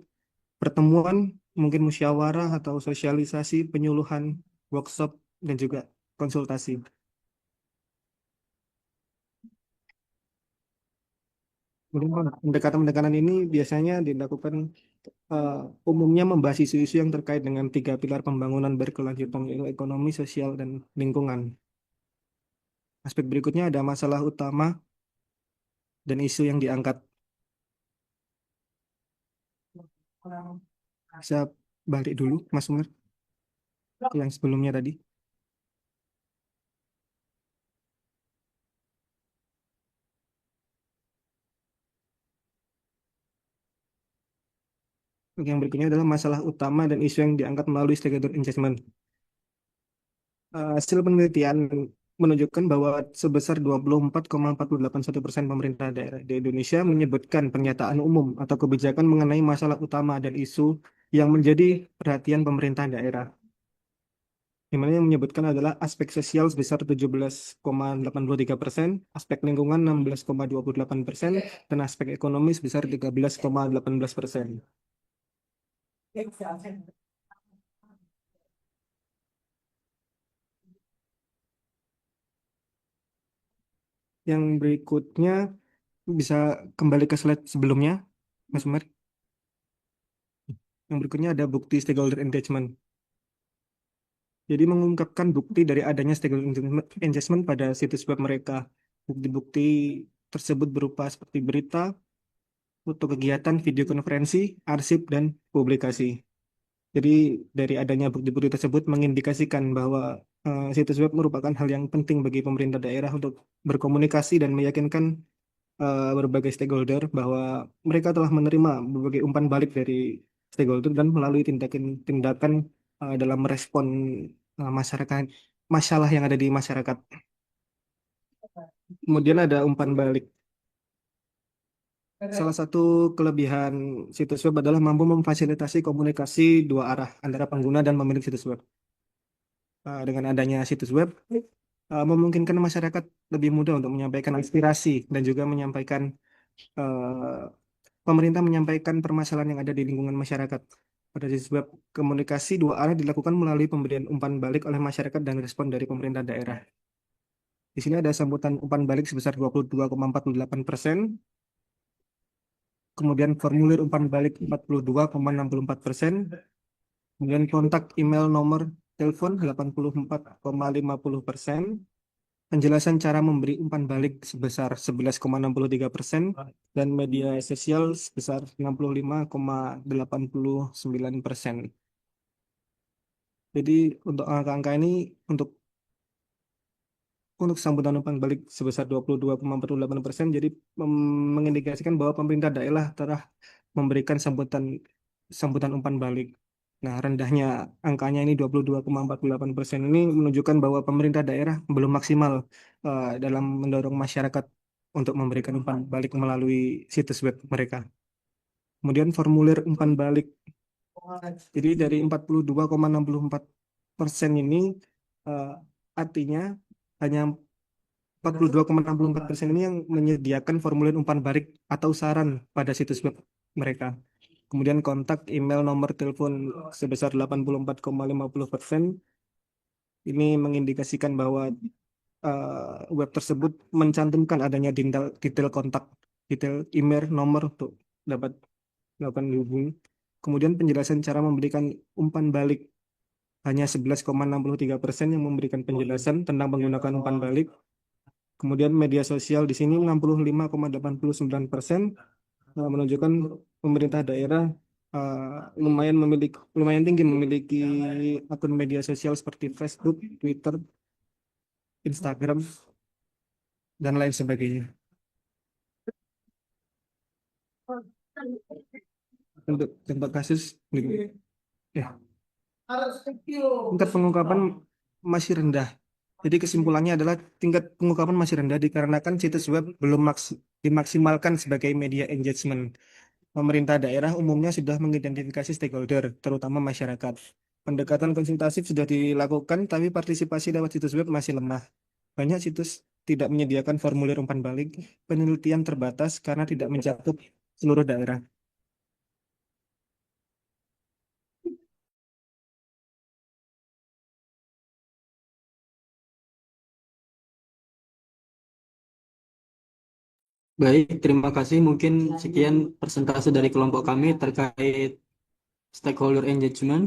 pertemuan, mungkin musyawarah atau sosialisasi, penyuluhan, workshop, dan juga konsultasi. Pendekatan-pendekatan ini biasanya dilakukan umumnya membahas isu-isu yang terkait dengan tiga pilar pembangunan berkelanjutan, yaitu ekonomi, sosial, dan lingkungan. Aspek berikutnya ada masalah utama dan isu yang diangkat. Saya balik dulu, Mas Umar, yang sebelumnya tadi. Yang berikutnya adalah masalah utama dan isu yang diangkat melalui stakeholder engagement. Hasil penelitian menunjukkan bahwa sebesar 24,481% pemerintah daerah di Indonesia menyebutkan pernyataan umum atau kebijakan mengenai masalah utama dan isu yang menjadi perhatian pemerintah daerah. Yang mana yang menyebutkan adalah aspek sosial sebesar 17,83%, aspek lingkungan 16,28%, dan aspek ekonomi sebesar 13,18%. Yang berikutnya bisa kembali ke slide sebelumnya, Mas Umar. Yang berikutnya ada bukti stakeholder engagement. Jadi mengungkapkan bukti dari adanya stakeholder engagement pada situs web mereka. Bukti-bukti tersebut berupa seperti berita, foto kegiatan, video konferensi, arsip, dan publikasi. Jadi dari adanya bukti-bukti tersebut mengindikasikan bahwa situs web merupakan hal yang penting bagi pemerintah daerah untuk berkomunikasi dan meyakinkan berbagai stakeholder bahwa mereka telah menerima berbagai umpan balik dari stakeholder dan melalui tindakan dalam merespon masyarakat masalah yang ada di masyarakat. Kemudian ada umpan balik. Salah satu kelebihan situs web adalah mampu memfasilitasi komunikasi dua arah antara pengguna dan pemilik situs web. Dengan adanya situs web, memungkinkan masyarakat lebih mudah untuk menyampaikan aspirasi dan juga menyampaikan eh, pemerintah menyampaikan permasalahan yang ada di lingkungan masyarakat. Pada situs web, komunikasi dua arah dilakukan melalui pemberian umpan balik oleh masyarakat dan respon dari pemerintah daerah. Di sini ada sambutan umpan balik sebesar 22,48%, kemudian formulir umpan balik 42,64%, kemudian kontak email nomor telepon 84,50%, penjelasan cara memberi umpan balik sebesar 11,63%, dan media sosial sebesar 65,89%. Jadi untuk angka-angka ini untuk sambutan umpan balik sebesar 22,48%, jadi mengindikasikan bahwa pemerintah daerah telah memberikan sambutan umpan balik. Nah, rendahnya angkanya ini 22,48% ini menunjukkan bahwa pemerintah daerah belum maksimal dalam mendorong masyarakat untuk memberikan umpan balik melalui situs web mereka. Kemudian formulir umpan balik. Jadi dari 42,64% ini eh, artinya hanya 42,64% ini yang menyediakan formulir umpan balik atau saran pada situs web mereka. Kemudian kontak, email, nomor telepon sebesar 84,50%. Ini mengindikasikan bahwa web tersebut mencantumkan adanya detail kontak, detail email, nomor untuk dapat melakukan hubungi. Kemudian penjelasan cara memberikan umpan balik. Hanya 11,63% yang memberikan penjelasan tentang menggunakan umpan balik. Kemudian media sosial di sini 65,89% menunjukkan pemerintah daerah lumayan tinggi memiliki akun media sosial seperti Facebook, Twitter, Instagram, dan lain sebagainya. Untuk contoh kasus, ya, tingkat pengungkapan masih rendah. Jadi kesimpulannya adalah tingkat pengungkapan masih rendah dikarenakan situs web belum dimaksimalkan sebagai media engagement. Pemerintah daerah umumnya sudah mengidentifikasi stakeholder, terutama masyarakat. Pendekatan konsultasif sudah dilakukan, tapi partisipasi lewat situs web masih lemah. Banyak situs tidak menyediakan formulir umpan balik, penelitian terbatas karena tidak mencakup seluruh daerah. Baik, terima kasih. Mungkin sekian presentasi dari kelompok kami terkait stakeholder engagement.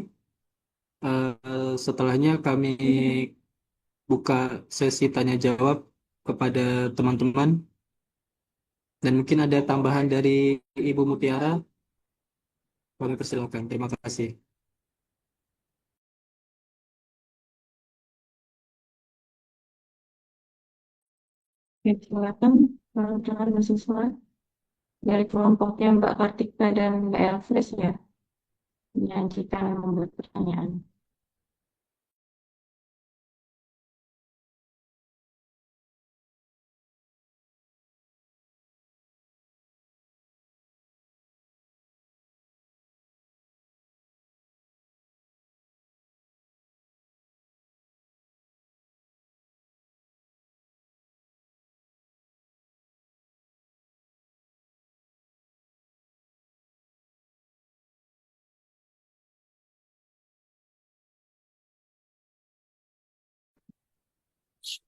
Setelahnya kami buka sesi tanya jawab kepada teman-teman. Dan mungkin ada tambahan dari Ibu Mutiara, kami persilakan. Terima kasih. Oke, silakan teman-teman mahasiswa dari kelompoknya Mbak Kartika dan Mbak Elfries ya, menyajikan membuat pertanyaan.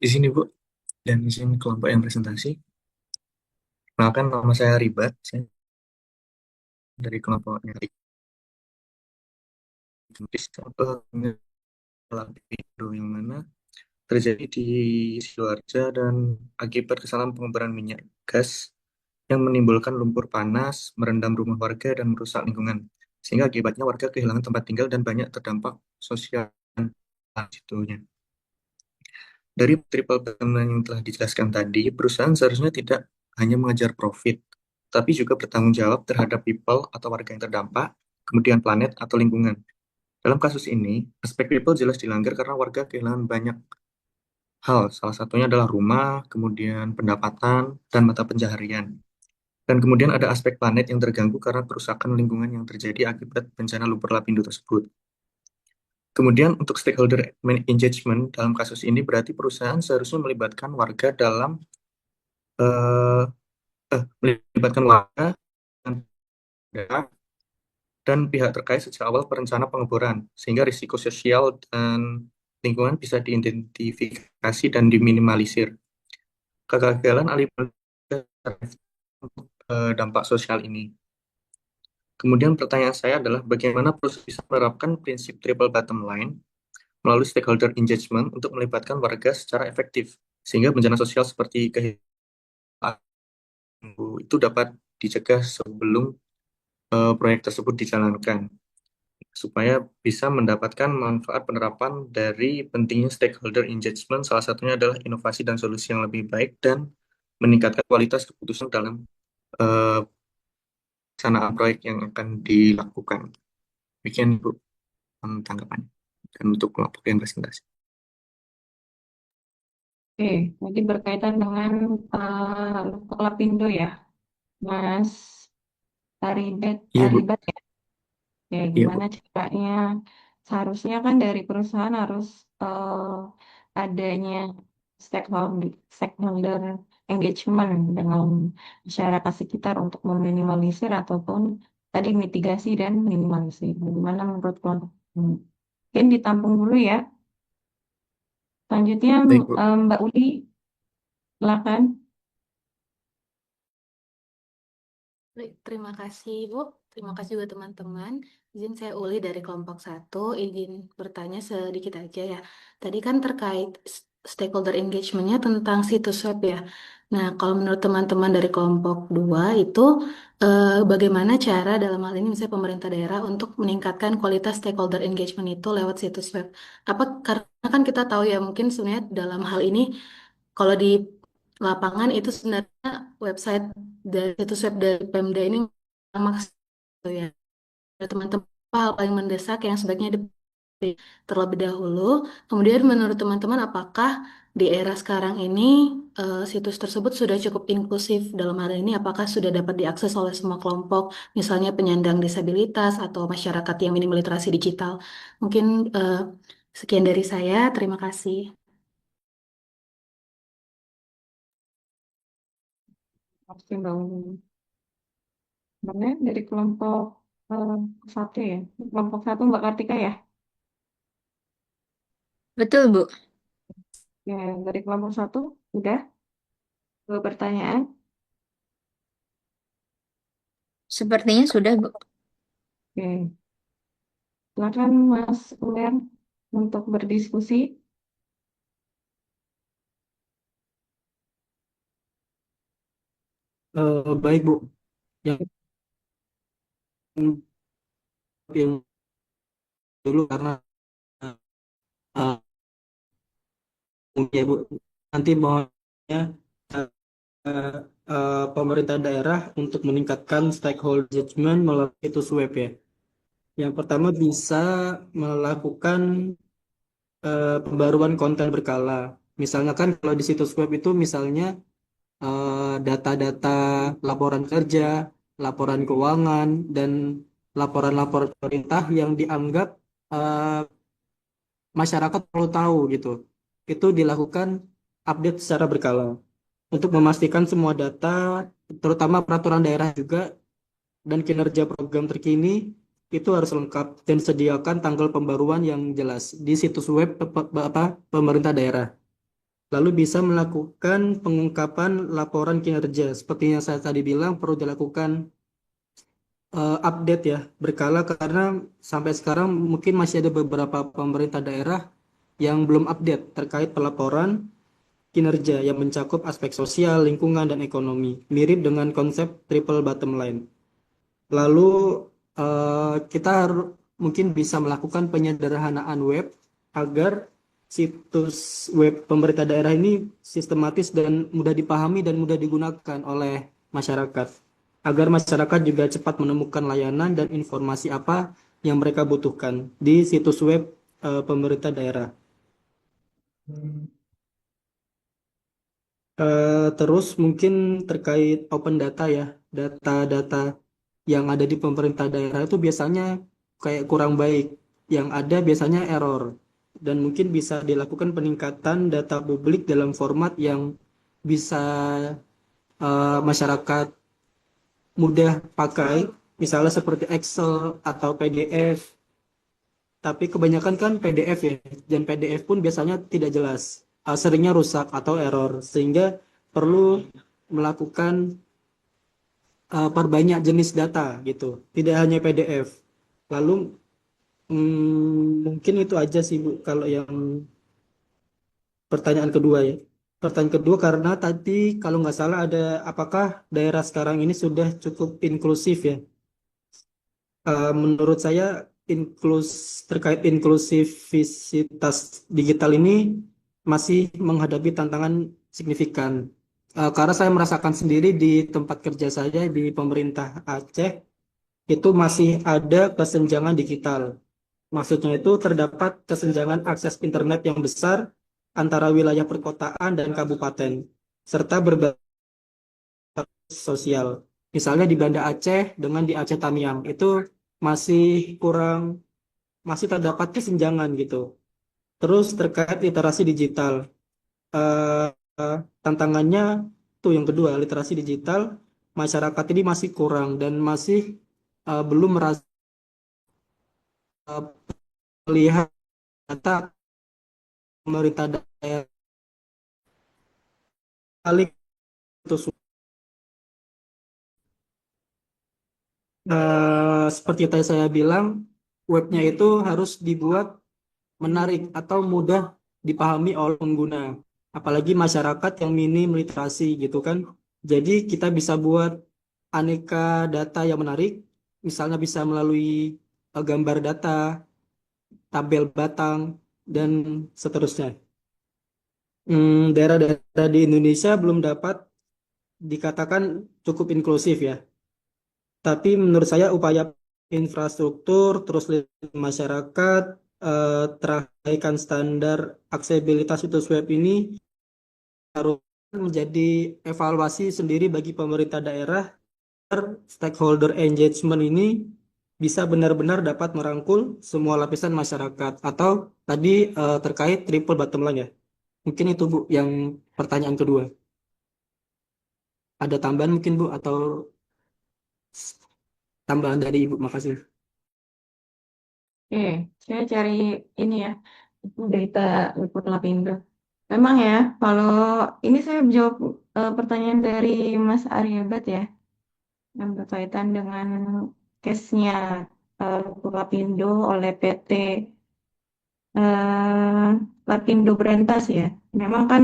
Di sini Bu, dan di sini kelompok yang presentasi. Kenalkan nama saya Ribat, saya dari kelompoknya contoh video yang mana terjadi di Sidoarjo dan akibat kesalahan pengobaran minyak gas yang menimbulkan lumpur panas, merendam rumah warga dan merusak lingkungan. Sehingga akibatnya warga kehilangan tempat tinggal dan banyak terdampak sosial situnya. Dari triple bottom line yang telah dijelaskan tadi, perusahaan seharusnya tidak hanya mengejar profit, tapi juga bertanggung jawab terhadap people atau warga yang terdampak, kemudian planet atau lingkungan. Dalam kasus ini, aspek people jelas dilanggar karena warga kehilangan banyak hal. Salah satunya adalah rumah, kemudian pendapatan, dan mata pencaharian. Dan kemudian ada aspek planet yang terganggu karena kerusakan lingkungan yang terjadi akibat bencana lumpur lapindo tersebut. Kemudian untuk stakeholder engagement dalam kasus ini berarti perusahaan seharusnya melibatkan warga dalam eh, melibatkan warga dan daerah dan pihak terkait sejak awal perencanaan pengeboran sehingga risiko sosial dan lingkungan bisa diidentifikasi dan diminimalisir. Kegagalan alih dampak sosial ini. Kemudian pertanyaan saya adalah bagaimana perusahaan bisa menerapkan prinsip triple bottom line melalui stakeholder engagement untuk melibatkan warga secara efektif sehingga bencana sosial seperti kehilangan itu dapat dicegah sebelum proyek tersebut dijalankan supaya bisa mendapatkan manfaat penerapan dari pentingnya stakeholder engagement, salah satunya adalah inovasi dan solusi yang lebih baik dan meningkatkan kualitas keputusan dalam eh, pelaksanaan proyek yang akan dilakukan. Demikian Bu tanggapannya. Dan untuk kelompok yang presentasi. Oke, jadi berkaitan dengan Lapindo ya, Mas Taribat, Iya Bu, Taribat ya. Ya, iya Bu. gimana caranya? Seharusnya kan dari perusahaan harus adanya stakeholder, stakeholder engagement dengan masyarakat sekitar untuk meminimalisir ataupun tadi mitigasi dan minimalisir. Bagaimana menurut kelompok? Mungkin ditampung dulu ya. Selanjutnya Baik Bu. Mbak Uli, silakan. Baik, terima kasih Bu. Terima kasih juga teman-teman. Izin saya Uli dari kelompok satu. Izin bertanya sedikit aja ya. Tadi kan terkait stakeholder engagement-nya tentang situs web ya. Nah, kalau menurut teman-teman dari kelompok 2 itu bagaimana cara dalam hal ini misalnya pemerintah daerah untuk meningkatkan kualitas stakeholder engagement itu lewat situs web? Apa karena kan kita tahu ya mungkin sebenarnya dalam hal ini kalau di lapangan itu sebenarnya website dari situs web dari Pemda ini maksimal gitu ya. Ada teman-teman hal paling mendesak yang sebaiknya terlebih dahulu. Kemudian menurut teman-teman apakah di era sekarang ini situs tersebut sudah cukup inklusif dalam hal ini apakah sudah dapat diakses oleh semua kelompok, misalnya penyandang disabilitas atau masyarakat yang minim literasi digital. Mungkin sekian dari saya. Terima kasih. Oke, Mbak Uli. Mana dari kelompok eh, satu ya? Kelompok satu Mbak Kartika ya? Betul, Bu. Ya, dari kelompok satu udah dua pertanyaan. Sepertinya sudah, Bu. Oke, silakan Mas Uler untuk berdiskusi. Baik Bu, yang yang dulu karena uh, ya Bu, nanti mohonnya pemerintah daerah untuk meningkatkan stakeholder engagement melalui situs web ya. Yang pertama bisa melakukan pembaruan konten berkala. Misalnya kan kalau di situs web itu misalnya data-data laporan kerja, laporan keuangan, dan laporan-laporan pemerintah yang dianggap eh, masyarakat perlu tahu gitu. Itu dilakukan update secara berkala untuk memastikan semua data, terutama peraturan daerah juga dan kinerja program terkini itu harus lengkap dan disediakan tanggal pembaruan yang jelas di situs web pemerintah daerah. Lalu bisa melakukan pengungkapan laporan kinerja. Seperti yang saya tadi bilang, perlu dilakukan update ya, berkala karena sampai sekarang mungkin masih ada beberapa pemerintah daerah yang belum update terkait pelaporan kinerja yang mencakup aspek sosial, lingkungan, dan ekonomi. Mirip dengan konsep triple bottom line. Lalu kita mungkin bisa melakukan penyederhanaan web agar situs web pemerintah daerah ini sistematis dan mudah dipahami dan mudah digunakan oleh masyarakat. Agar masyarakat juga cepat menemukan layanan dan informasi apa yang mereka butuhkan di situs web pemerintah daerah. Terus mungkin terkait open data ya, data-data yang ada di pemerintah daerah itu biasanya kayak kurang baik. Yang ada biasanya error. Dan mungkin bisa dilakukan peningkatan data publik dalam format yang bisa masyarakat mudah pakai, misalnya seperti Excel atau PDF. Tapi kebanyakan kan PDF ya, dan PDF pun biasanya tidak jelas, seringnya rusak atau error, sehingga perlu melakukan perbanyak jenis data gitu, tidak hanya PDF. Lalu mungkin itu aja sih Bu, kalau yang pertanyaan kedua ya. Pertanyaan kedua karena tadi kalau nggak salah ada apakah daerah sekarang ini sudah cukup inklusif ya? Menurut saya terkait inklusivitas digital ini masih menghadapi tantangan signifikan. Karena saya merasakan sendiri di tempat kerja saya di pemerintah Aceh itu masih ada kesenjangan digital. Maksudnya itu terdapat kesenjangan akses internet yang besar antara wilayah perkotaan dan kabupaten, serta berbagai sosial. Misalnya di Banda Aceh dengan di Aceh Tamiang itu masih kurang, masih terdapat kesenjangan gitu. Terus terkait literasi digital, eh, tantangannya tuh yang kedua, literasi digital masyarakat ini masih kurang dan masih belum merasa melihat data pemerintah daerah kali itu seperti tadi saya bilang, webnya itu harus dibuat menarik atau mudah dipahami oleh pengguna, apalagi masyarakat yang minim literasi gitu kan. Jadi kita bisa buat aneka data yang menarik, misalnya bisa melalui gambar data, tabel batang, dan seterusnya. Daerah-daerah di Indonesia belum dapat dikatakan cukup inklusif ya. Tapi menurut saya upaya infrastruktur, terus masyarakat, terkaitan standar aksesibilitas situs web ini harus menjadi evaluasi sendiri bagi pemerintah daerah agar stakeholder engagement ini bisa benar-benar dapat merangkul semua lapisan masyarakat atau tadi terkait triple bottom line ya. Mungkin itu Bu yang pertanyaan kedua. Ada tambahan mungkin Bu atau tambahan dari Ibu? Makasih. Oke, saya cari ini ya, berita Liput Lapindo. Memang ya, kalau ini saya jawab pertanyaan dari Mas Aryabat ya, yang berkaitan dengan case-nya Liput Lapindo oleh PT Lapindo Berantas ya. Memang kan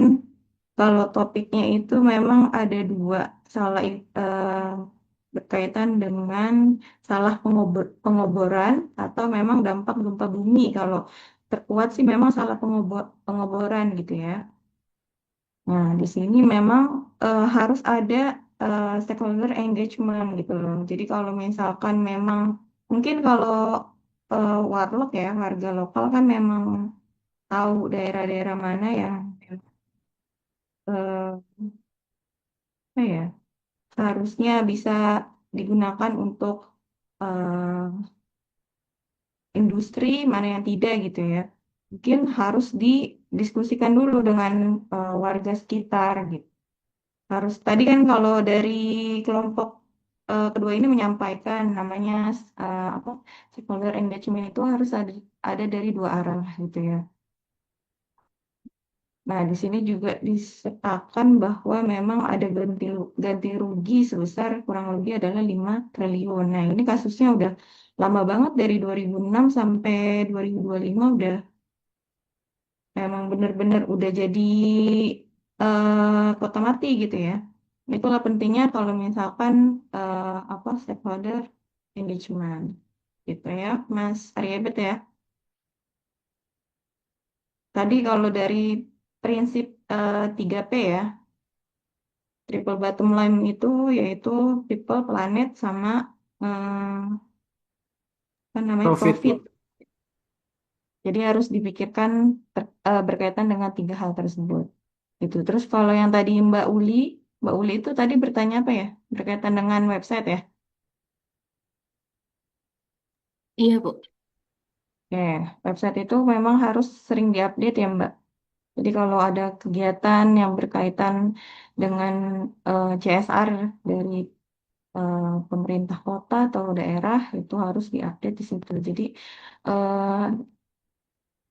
kalau topiknya itu memang ada dua, salah berkaitan dengan salah pengoboran atau memang dampak gempa bumi. Kalau terkuat sih memang salah pengoboran gitu ya. Nah, di sini memang harus ada stakeholder engagement gitu loh. Jadi kalau misalkan memang mungkin kalau warlock ya, warga lokal kan memang tahu daerah-daerah mana yang eh, apa ya, seharusnya bisa digunakan untuk eh, industri, mana yang tidak gitu ya. Mungkin harus didiskusikan dulu dengan warga sekitar gitu. Harus tadi kan kalau dari kelompok kedua ini menyampaikan namanya apa, stakeholder engagement itu harus ada dari dua arah gitu ya. Nah, di sini juga disertakan bahwa memang ada ganti rugi sebesar kurang lebih adalah 5 triliun. Nah, ini kasusnya udah lama banget dari 2006 sampai 2025 udah emang bener-bener udah jadi kota mati gitu ya. Itulah pentingnya kalau misalkan apa stakeholder engagement gitu ya, Mas Aryabet ya. Tadi kalau dari prinsip 3P ya, triple bottom line itu yaitu people, planet, sama apa namanya Profit, profit. Bu. Jadi harus dipikirkan berkaitan dengan tiga hal tersebut. Itu. Terus kalau yang tadi Mbak Uli itu tadi bertanya apa ya? Berkaitan dengan website ya? Iya, Bu. Oke, website itu memang harus sering diupdate ya Mbak. Jadi kalau ada kegiatan yang berkaitan dengan CSR dari pemerintah kota atau daerah itu harus diupdate di situ. Jadi eh,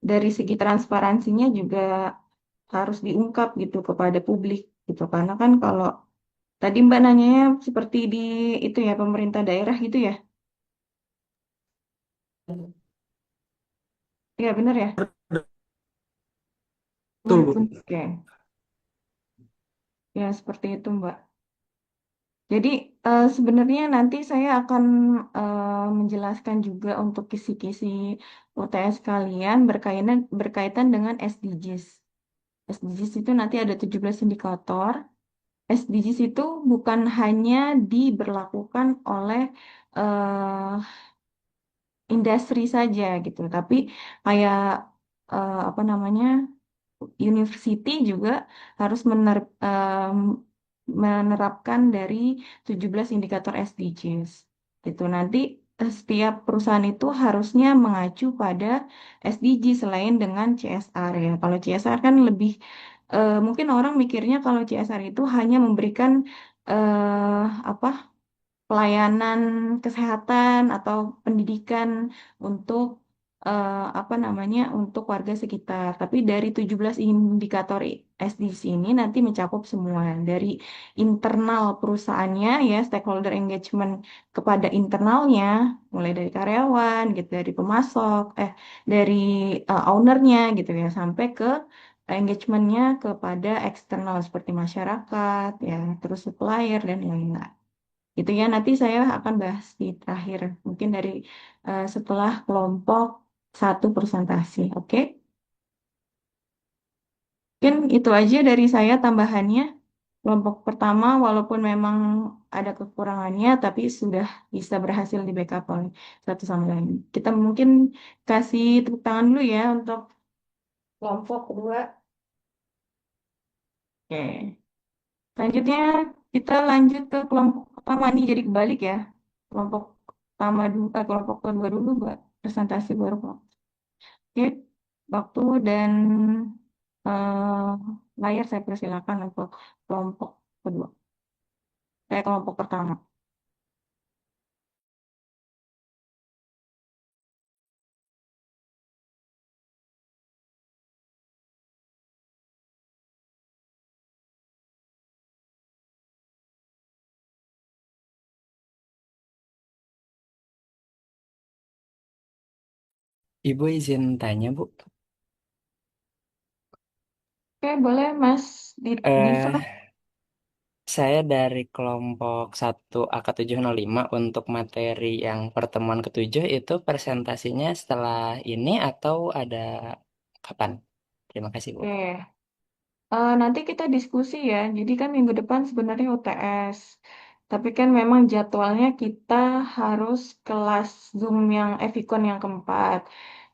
dari segi transparansinya juga harus diungkap gitu kepada publik gitu. Karena kan kalau tadi Mbak nanyanya seperti di itu ya pemerintah daerah gitu ya. Iya benar ya. Betul, Bu. Oke, ya seperti itu Mbak. Jadi sebenarnya nanti saya akan menjelaskan juga untuk kisi-kisi UTS kalian berkaitan dengan SDGs. SDGs itu nanti ada 17 indikator. SDGs itu bukan hanya diberlakukan oleh eh, industri saja gitu, tapi kayak apa namanya university juga harus menerapkan dari 17 indikator SDGs. Gitu. Nanti setiap perusahaan itu harusnya mengacu pada SDG selain dengan CSR ya. Kalau CSR kan lebih mungkin orang mikirnya kalau CSR itu hanya memberikan apa pelayanan kesehatan atau pendidikan untuk apa namanya untuk warga sekitar. Tapi dari 17 indikator SDGs ini nanti mencakup semua dari internal perusahaannya ya stakeholder engagement kepada internalnya mulai dari karyawan gitu dari pemasok dari ownernya gitu ya sampai ke engagementnya kepada eksternal seperti masyarakat ya terus supplier dan lain-lain. Itu ya, nanti saya akan bahas di terakhir, mungkin dari setelah kelompok satu presentasi, oke? Mungkin itu aja dari saya tambahannya. Kelompok pertama, walaupun memang ada kekurangannya, tapi sudah bisa berhasil di backup oleh satu sama lain. Kita mungkin kasih tepuk tangan dulu ya untuk kelompok kedua. Oke. Selanjutnya kita lanjut ke kelompok pertama nih, jadi kebalik ya. Kelompok pertama dulu, kelompok kedua dulu, Mbak. Presentasi baru kok. Oke, waktu dan eh, layar saya persilakan untuk kelompok kedua. Kelompok pertama. Ibu izin tanya, Bu. Oke, Oke, boleh Mas Diva. Eh, saya dari kelompok 1 AK705 untuk materi yang pertemuan ketujuh itu presentasinya setelah ini atau ada kapan? Terima kasih, Bu. Oke. Nanti kita diskusi ya. Jadi kan minggu depan sebenarnya UTS. Tapi kan memang jadwalnya kita harus kelas Zoom yang Evikon yang keempat.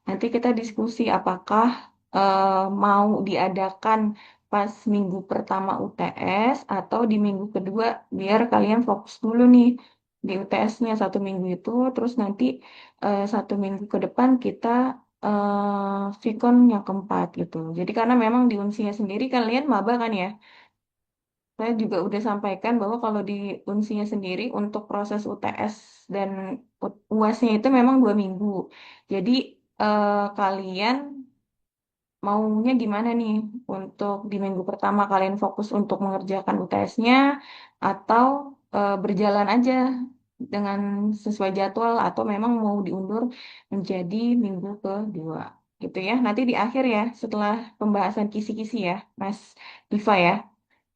Nanti kita diskusi apakah mau diadakan pas minggu pertama UTS atau di minggu kedua biar kalian fokus dulu nih di UTS-nya 1 minggu itu. Terus nanti 1 minggu ke depan kita Vicon yang keempat gitu. Jadi karena memang di Unsinya sendiri kalian maba kan ya. Saya juga udah sampaikan bahwa kalau di Unsinya sendiri untuk proses UTS dan UASnya itu memang 2 minggu. Jadi kalian maunya gimana nih untuk di minggu pertama kalian fokus untuk mengerjakan UTS-nya atau berjalan aja dengan sesuai jadwal atau memang mau diundur menjadi minggu kedua gitu ya. Nanti di akhir ya setelah pembahasan kisi-kisi ya Mas Diva ya.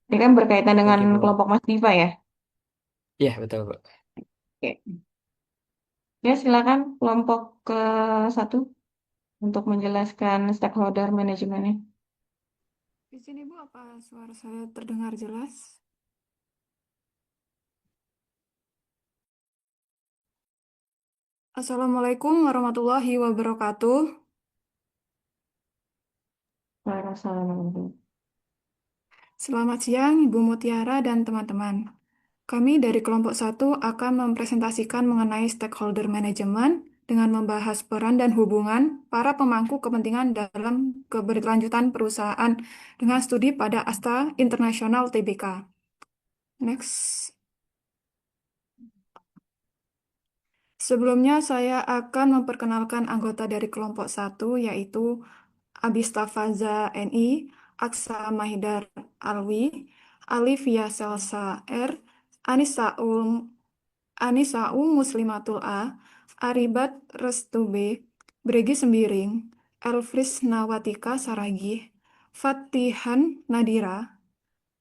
Ini kan berkaitan dengan Oke, Bu. kelompok Mas Diva ya. Iya, betul, Bu. Oke. Ya silakan kelompok ke satu untuk menjelaskan stakeholder manajemennya. Di sini Bu, apa suara saya terdengar jelas? Assalamualaikum warahmatullahi wabarakatuh. Waalaikumsalam. Selamat siang Ibu Mutiara dan teman-teman. Kami dari kelompok 1 akan mempresentasikan mengenai stakeholder management dengan membahas peran dan hubungan para pemangku kepentingan dalam keberlanjutan perusahaan dengan studi pada Asta Internasional TBK. Next. Sebelumnya saya akan memperkenalkan anggota dari kelompok 1 yaitu Abistafaza NI, Aksa Mahidar Alwi, Alivia Selsa R, Anisa'u Muslimatul A, Aribat Restu B, Bregi Sembiring, Elfris Nawatika Saragih, Fatihan Nadira,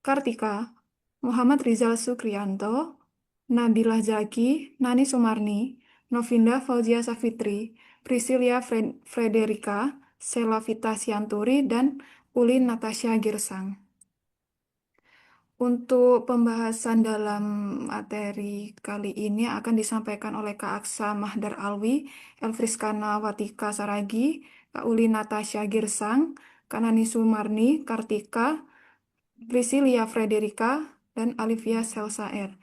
Kartika, Muhammad Rizal Sukrianto, Nabilah Zaki, Nani Sumarni, Novinda Fauzia Safitri, Priscilia Frederica, Selavita Sianturi, dan Ulin Natasha Girsang. Untuk pembahasan dalam materi kali ini akan disampaikan oleh Kak Aksa Mahdar Alwi, Elfriskana Watika Saragi, Kak Uli Natasha Girsang, Kak Nani Sumarni, Kartika, Priscilia Frederica, dan Alivia Selsaer.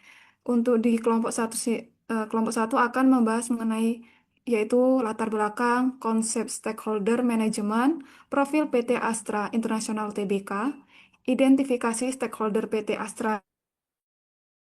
Untuk di kelompok satu akan membahas mengenai yaitu latar belakang, konsep stakeholder management, profil PT Astra International Tbk, identifikasi stakeholder PT Astra